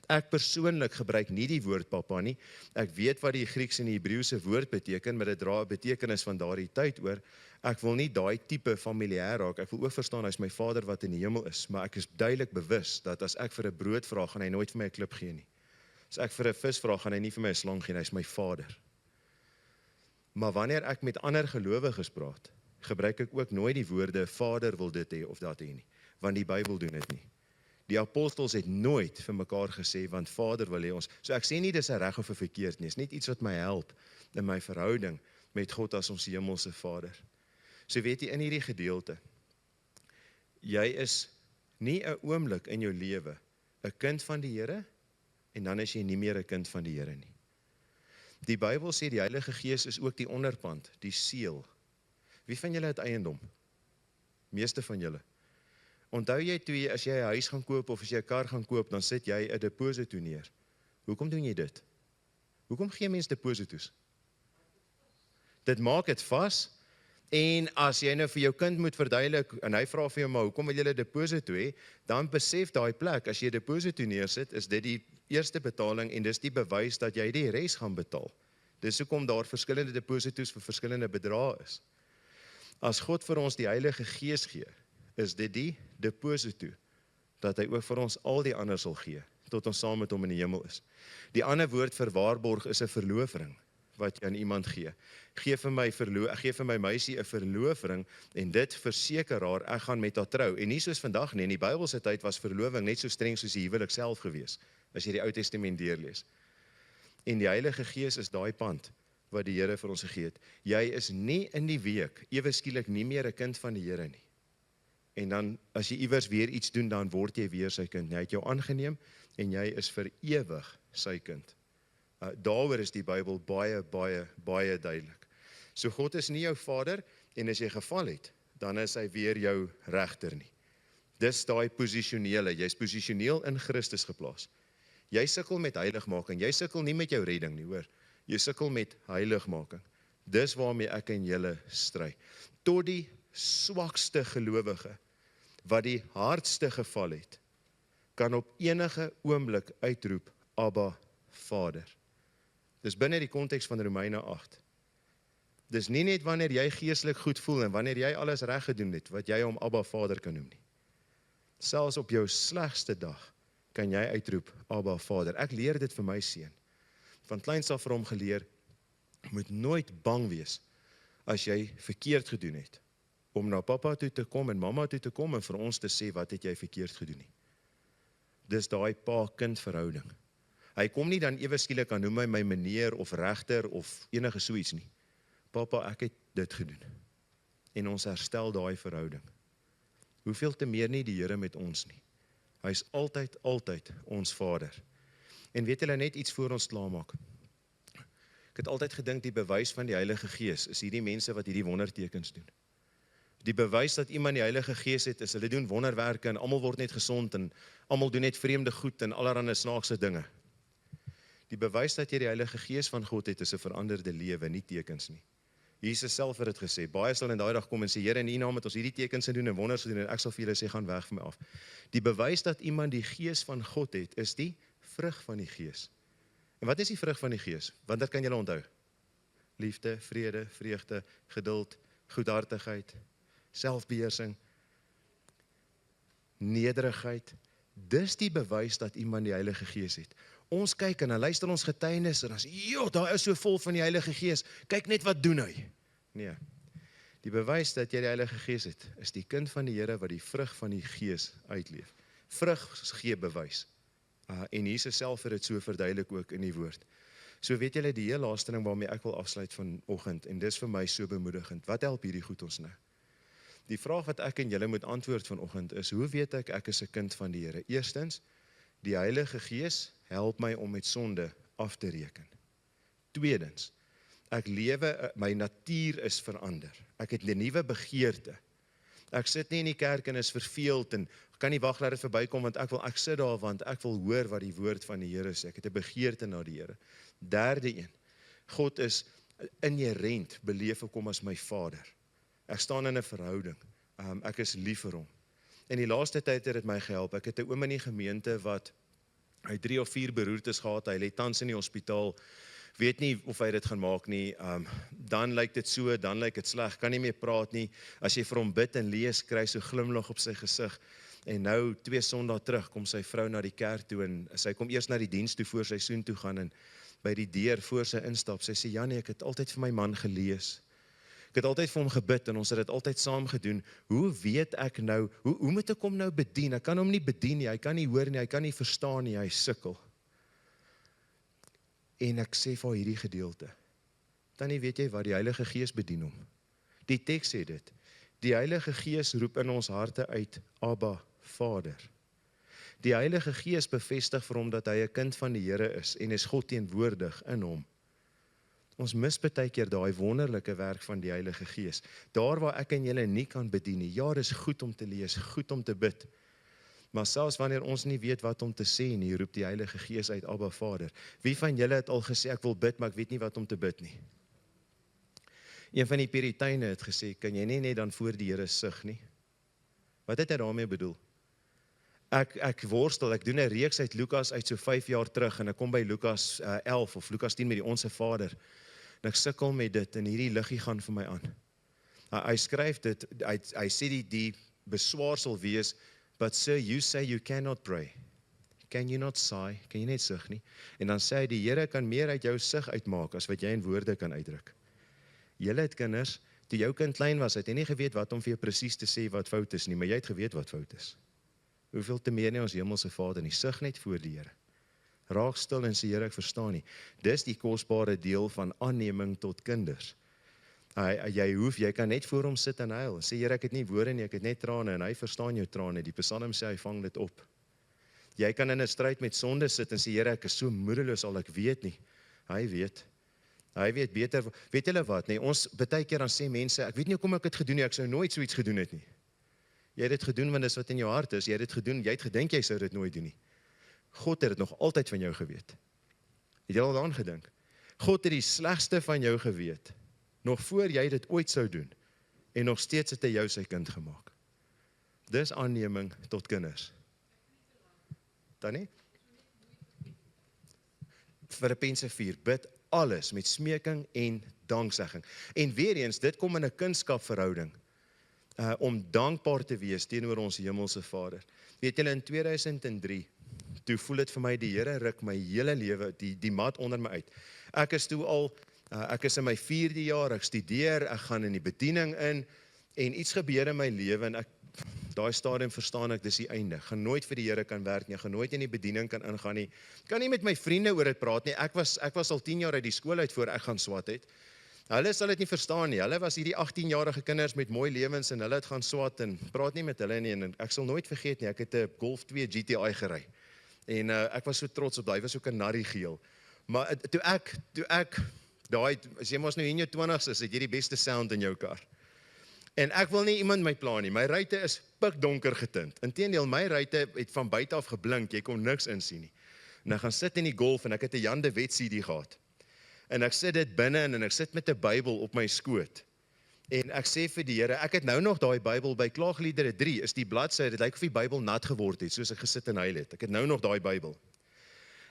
Ek persoonlik gebruik nie die woord papa nie. Ek weet wat die Grieks en die Hebreëse woord beteken, maar dit dra 'n betekenis van daardie tyd oor. Ek wil nie daai tipe familiêr raak. Ek wil ook verstaan hy's my Vader wat in die hemel is, maar ek is duidelik bewus dat as ek vir 'n brood vra, gaan hy nooit vir my 'n klip gee nie. As ek vir 'n vis vra, gaan hy nie vir my 'n slang gee nie, hy's my Vader. Maar wanneer ek met ander gelowiges praat, gebruik ek ook nooit die woorde Vader wil dit hê of dat hê nie, want die Bybel doen dit nie. Die apostels het nooit vir mekaar gesê, want Vader wil hê ons. So ek sê nie dis 'n reg of 'n verkeerd nie, is net iets wat my help in my verhouding met God as ons hemelse Vader. So weet jy in hierdie gedeelte, jy is nie 'n oomblik in jou lewe 'n kind van die Here, en dan is jy nie meer 'n kind van die Here nie. Die Bybel sê die Heilige Gees is ook die onderpand, die seël. Wie van julle het eiendom? Meeste van julle. Onthou jy toe, as jy 'n huis gaan koop of as jy 'n kar gaan koop, dan sit jy 'n deposito neer. Hoekom doen jy dit? Hoekom gee mense depositos? Dit maak dit vas. En as jy nou vir jou kind moet verduidelik, en hy vra vir jou, maar hoekom wil jy 'n deposito hê, dan besef daai plek, as jy 'n deposito neersit, is dit die eerste betaling, en dis die bewys dat jy die res gaan betaal. Dis hoekom daar verskillende depositos vir verskillende bedrae is. As God vir ons die Heilige Gees gee, is dit die deposito, dat hy ook vir ons al die ander sal gee, tot ons saam met hom in die hemel is. Die ander woord vir waarborg is 'n verlovering, wat jy aan iemand gee. Gee vir my meisie 'n verlovering, en dit verseker haar, ek gaan met haar trou. En nie soos vandag nie, in die Bybelse tyd was verloving net so streng soos die huwelik self gewees, as jy die Ou Testament deurlees. En die Heilige Gees is daai pand, wat die Here vir ons gegee het. Jy is nie in die week, ewe skielik nie meer 'n kind van die Here nie. En dan, as jy iewers weer iets doen, dan word jy weer sy kind. Hy het jou aangeneem, en jy is vir ewig sy kind. Daaroor is die Bybel baie, baie, baie duidelik. So God is nie jou Vader, en as jy geval het, dan is hy weer jou regter nie. Dis daai posisionele, jy's posisioneel in Christus geplaas. Jy sukkel met heiligmaking, jy sukkel nie met jou redding nie, hoor. Jy sukkel met heiligmaking. Dis waarmee ek en julle stry. Tot die swakste gelowige, wat die hardste geval het, kan op enige oomblik uitroep, Abba, Vader. Dis binne die konteks van Romeine 8. Dis nie net wanneer jy geestelik goed voel, en wanneer jy alles reg gedoen het, wat jy hom Abba, Vader kan noem nie. Selfs op jou slegste dag, kan jy uitroep, Abba, Vader. Ek leer dit vir my seun. Van kleins af vir hom geleer, moet nooit bang wees, as jy verkeerd gedoen het, om na papa toe te kom en mamma toe te kom, en vir ons te sê, wat het jy verkeerd gedoen nie. Dis daai pa-kind verhouding. Hy kom nie dan ewe skielik aan noem my meneer of regter of enige so iets nie. Papa, ek het dit gedoen. En ons herstel daai verhouding. Hoeveel te meer nie die Here met ons nie. Hy is altyd ons Vader. En weet julle net iets voor ons klaarmaak? Ek het altyd gedink die bewys van die Heilige Gees is hierdie mense wat hierdie wondertekens doen. Die bewys dat iemand die Heilige Gees het, is hulle doen wonderwerke en almal word net gesond en almal doen net vreemde goed en allerlei snaakse dinge. Die bewys dat jy die Heilige Gees van God het, is 'n veranderde lewe, nie tekens nie. Jesus self het dit gesê, baie sal in daai dag kom en sê, Here, in U naam het ons hierdie tekens gedoen en wonders gedoen en ek sal vir julle sê, gaan weg van my af. Die bewys dat iemand die Gees van God het, is die vrug van die Gees. En wat is die vrug van die Gees? Wanneer kan julle onthou? Liefde, vrede, vreugde, geduld, goedhartigheid, selfbeheersing, nederigheid. Dis die bewys dat iemand die Heilige Gees het. Ons kyk en dan luister ons getuienis en dan sê, joh, daar is so vol van die Heilige Gees, kyk net wat doen hy. Nee, die bewys dat jy die Heilige Gees het, is die kind van die Here wat die vrug van die Gees uitleef. Vrug gee bewys. En Jesus self het dit so verduidelik ook in die woord. So weet julle die heel laaste ding waarmee ek wil afsluit vanoggend, en dis vir my so bemoedigend. Wat help hierdie goed ons nou? Die vraag wat ek en julle moet antwoord vanoggend is, hoe weet ek is 'n kind van die Here? Eerstens, die Heilige Gees help my om met sonde af te reken. Tweedens, ek lewe, my natuur is verander. Ek het 'n nuwe begeerte. Ek sit nie in die kerk en is verveeld en kan nie wag dat dit verbykom want ek sit daar want ek wil hoor wat die woord van die Here sê. Ek het 'n begeerte na die Here. Derde een, God is inherent beleef ek hom as my Vader. Ek staan in 'n verhouding. Ek is lief vir hom. En die laaste tyd het dit my gehelp. Ek het 'n oom in die gemeente wat hy 3 of 4 beroertes gehad. Hy lê tans in die hospitaal. Weet nie of hy dit gaan maak nie. Dan lyk dit so, dan lyk dit sleg. Kan nie meer praat nie. As jy vir hom bid en lees, kry so glimlag op sy gesig. En nou 2 Sondae terug kom sy vrou na die kerk toe en sy kom eers na die diens toe voor sy soen toe gaan en by die deur voor sy instap. Sy sê, Janie, ek het altyd vir my man gelees. Ek het altyd vir hom gebid en ons het dit altyd saam gedoen. Hoe weet ek nou, hoe moet ek hom nou bedien? Ek kan hom nie bedien nie, hy kan nie hoor nie, hy kan nie verstaan nie, hy sukkel. En ek sê vir hierdie gedeelte, dan nie weet jy wat, die Heilige Gees bedien hom. Die teks sê dit, die Heilige Gees roep in ons harte uit, Abba, Vader. Die Heilige Gees bevestig vir hom dat hy 'n kind van die Here is en is God teenwoordig in hom. Ons mis baie keer daai wonderlike werk van die Heilige Gees. Daar waar ek en julle nie kan bedien nie. Ja, dis goed om te lees, goed om te bid. Maar selfs wanneer ons nie weet wat om te sê nie, roep die Heilige Gees uit, Abba Vader. Wie van julle het al gesê, ek wil bid, maar ek weet nie wat om te bid nie? Een van die Puriteine het gesê, kan jy nie net dan voor die Here sug nie? Wat het hy daarmee bedoel? Ek worstel, ek doen 'n reeks uit Lukas uit so 5 jaar terug, en ek kom by Lukas 11 of Lukas 10 met die Onse Vader, en ek sukkel met dit, en hierdie liggie gaan vir my aan. Hy skryf dit, hy sê die beswaar sal wees, but sir, you say you cannot pray. Can you not sigh? Kan jy net sug nie? En dan sê hy, die Here kan meer uit jou sug uitmaak, as wat jy in woorde kan uitdruk. Julle het kinders, toe jou kind klein was, het jy nie geweet wat om vir jou presies te sê wat fout is nie, maar jy het geweet wat fout is. Hoeveel te meer nie ons hemelse Vader nie, sug net voor die Here. Raak stil en sê, Here, ek verstaan nie. Dis die kosbare deel van aanneming tot kinders. Jy kan net voor hom sit en huil. Sê, Here, ek het nie woorde nie, ek het net trane, en hy verstaan jou trane. Die Psalm sê, hy vang dit op. Jy kan in 'n stryd met sonde sit en sê, Here, ek is so moedeloos al ek weet nie. Hy weet beter. Weet julle wat, nee, ons baie keer dan sê mense, ek weet nie hoekom ek dit gedoen nie, ek sou nooit so iets gedoen het nie. Jy het dit gedoen want dis wat in jou hart is. Jy het dit gedoen, jy het gedink jy sou dit nooit doen nie. God het dit nog altyd van jou geweet. Het jy al daaraan gedink? God het die slegste van jou geweet, nog voor jy dit ooit sou doen, en nog steeds het hy jou sy kind gemaak. Dis aanneming tot kinders. Tannie? Filippense 4, bid alles met smeking en danksegging. En weer eens, dit kom in 'n kunskapverhouding, om dankbaar te wees teenoor ons hemelse Vader. Weet julle, in 2003, toe voel dit vir my, die Here ruk my hele lewe, die mat onder my uit. Ek is in my 4de jaar, ek studeer, ek gaan in die bediening in, en iets gebeur in my lewe, en daai stadium verstaan ek, dis die einde. Ek gaan nooit vir die Here kan werk nie, ek gaan nooit in die bediening kan ingaan nie. Ek kan nie met my vriende oor dit praat nie, ek was al 10 jaar uit die skool uit voor ek gaan swat het. Hulle sal dit nie verstaan nie. Hulle was hierdie 18-jarige kinders met mooi lewens en hulle het gaan swat en praat nie met hulle nie. En ek sal nooit vergeet nie, ek het 'n Golf 2 GTI gery. En ek was so trots op daai, was ook 'n narriegeel. Maar toe ek daai, as jy mos nou in jou 20's is, het jy die beste sound in jou kar. En ek wil nie iemand my pla nie. My ruite is pikdonker getint. Inteendeel, my ruite het van buite af geblink, jy kon niks insien nie. En ek gaan sit in die Golf en ek het 'n Jan de Wet CD gehad. En ek sit dit binne en ek sit met 'n Bybel op my skoot. En ek sê vir die Here, ek het nou nog daai Bybel by Klaagliedere 3, is die bladsy, dit lyk of die Bybel nat geword het, soos ek gesit en huil het. Ek het nou nog daai Bybel.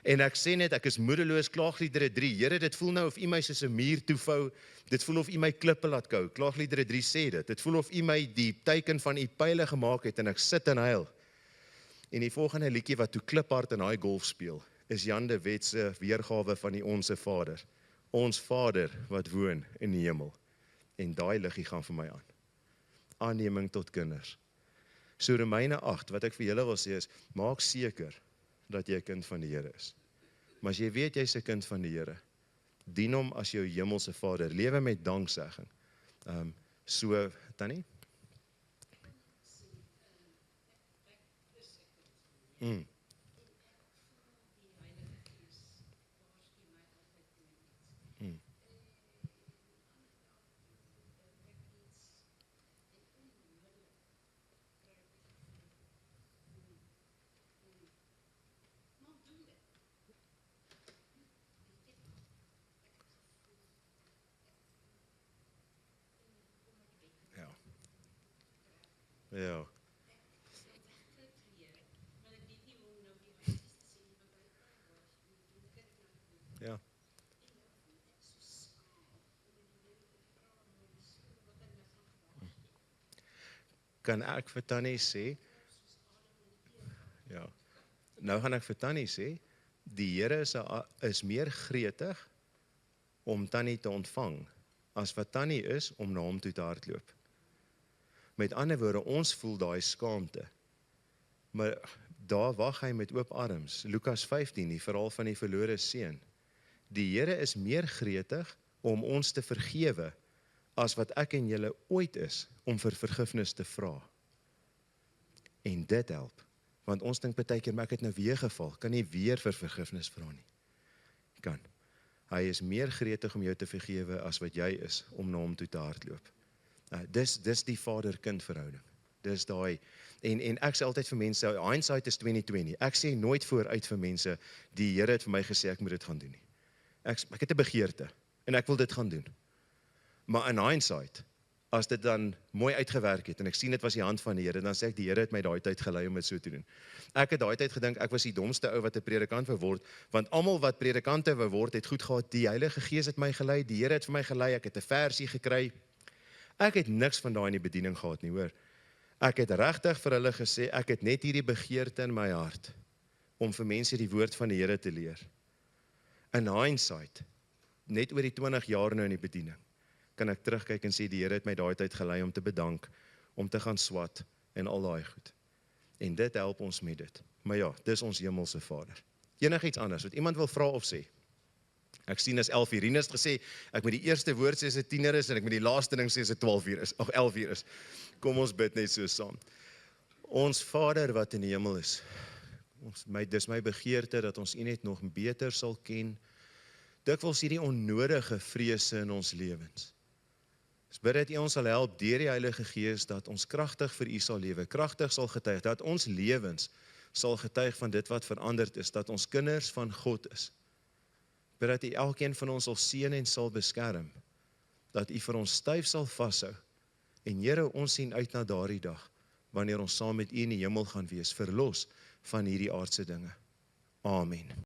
En ek sê net, ek is moedeloos, Klaagliedere 3, Here, dit voel nou of U my soos 'n muur toevou, dit voel of U my klippe laat kou, Klaagliedere 3 sê dit voel of U my die teiken van U pile gemaak het, en ek sit en huil. En die volgende liedjie wat toe kliphard in daai Golf speel, is Jan de Wet se weergawe van die Onse Vader. Ons Vader wat woon in die hemel. En daai liggie gaan vir my aan. Aanneming tot kinders. So Romeine 8, wat ek vir julle wil sê is, maak seker dat jy 'n kind van die Here is. Maar as jy weet jy's 'n kind van die Here, dien hom as jou hemelse Vader. Lewe met danksegging. So, Tannie? Ja. Ja. Ja. Kan ek vir Tannie sê, ja, nou gaan ek vir Tannie sê, die Here is meer gretig om Tannie te ontvang, as wat Tannie is om na hom toe te hardloop. Met ander woorde, ons voel daai skaamte, maar daar wag hy met oop arms. Lukas 15, die verhaal van die verlore seun. Die Here is meer gretig om ons te vergewe, as wat ek en julle ooit is, om vir vergifnis te vra. En dit help, want ons dink baie keer, maar ek het nou weer geval, kan nie weer vir vergifnis vra nie. Kan. Hy is meer gretig om jou te vergewe, as wat jy is, om na hom toe te hardloop. Dis die vader-kind verhouding. Dis daai, en ek sê altyd vir mense, hindsight is 2020, ek sê nooit vooruit vir mense, die Here het vir my gesê, ek moet dit gaan doen nie. Ek het 'n begeerte, en ek wil dit gaan doen. Maar in hindsight, as dit dan mooi uitgewerk het, en ek sien dit was die hand van die Here, dan sê ek, die Here het my daai tyd gelei om dit so te doen. Ek het daai tyd gedink, ek was die domste ou wat 'n predikant wou word, want almal wat predikante wou word, het goed gehad, die Heilige Gees het my gelei, die Here het vir my gelei, ek het 'n versie gekry. Ek het niks van daai in die bediening gehad nie, hoor. Ek het regtig vir hulle gesê, ek het net hierdie begeerte in my hart, om vir mense die woord van die Here te leer. In hindsight, net oor die 20 jaar nou in die bediening, kan ek terugkyk en sê, die Here het my daai tyd gelei om te bedank, om te gaan swat, en al daai goed. En dit help ons met dit. Maar ja, dis ons hemelse Vader. Enigiets anders, wat iemand wil vra of sê? Ek sien as 11 uur, Rinus het gesê, ek moet die eerste woord sê as 'n 10er is, en ek moet die laaste ding sê as 'n 12 uur is, 11 uur is. Kom ons bid net so saam. Ons Vader wat in die hemel is, dis my begeerte dat ons U net nog beter sal ken, dikwels hierdie onnodige vrese in ons lewens. Ons bid dat U ons sal help deur die Heilige Gees, dat ons kragtig vir U sal lewe, kragtig sal getuig, dat ons lewens sal getuig van dit wat veranderd is, dat ons kinders van God is. Bid dat U elkeen van ons sal seën en sal beskerm, dat U vir ons styf sal vashou, en Here, ons sien uit na daardie dag, wanneer ons saam met U in die hemel gaan wees, verlos van hierdie aardse dinge. Amen.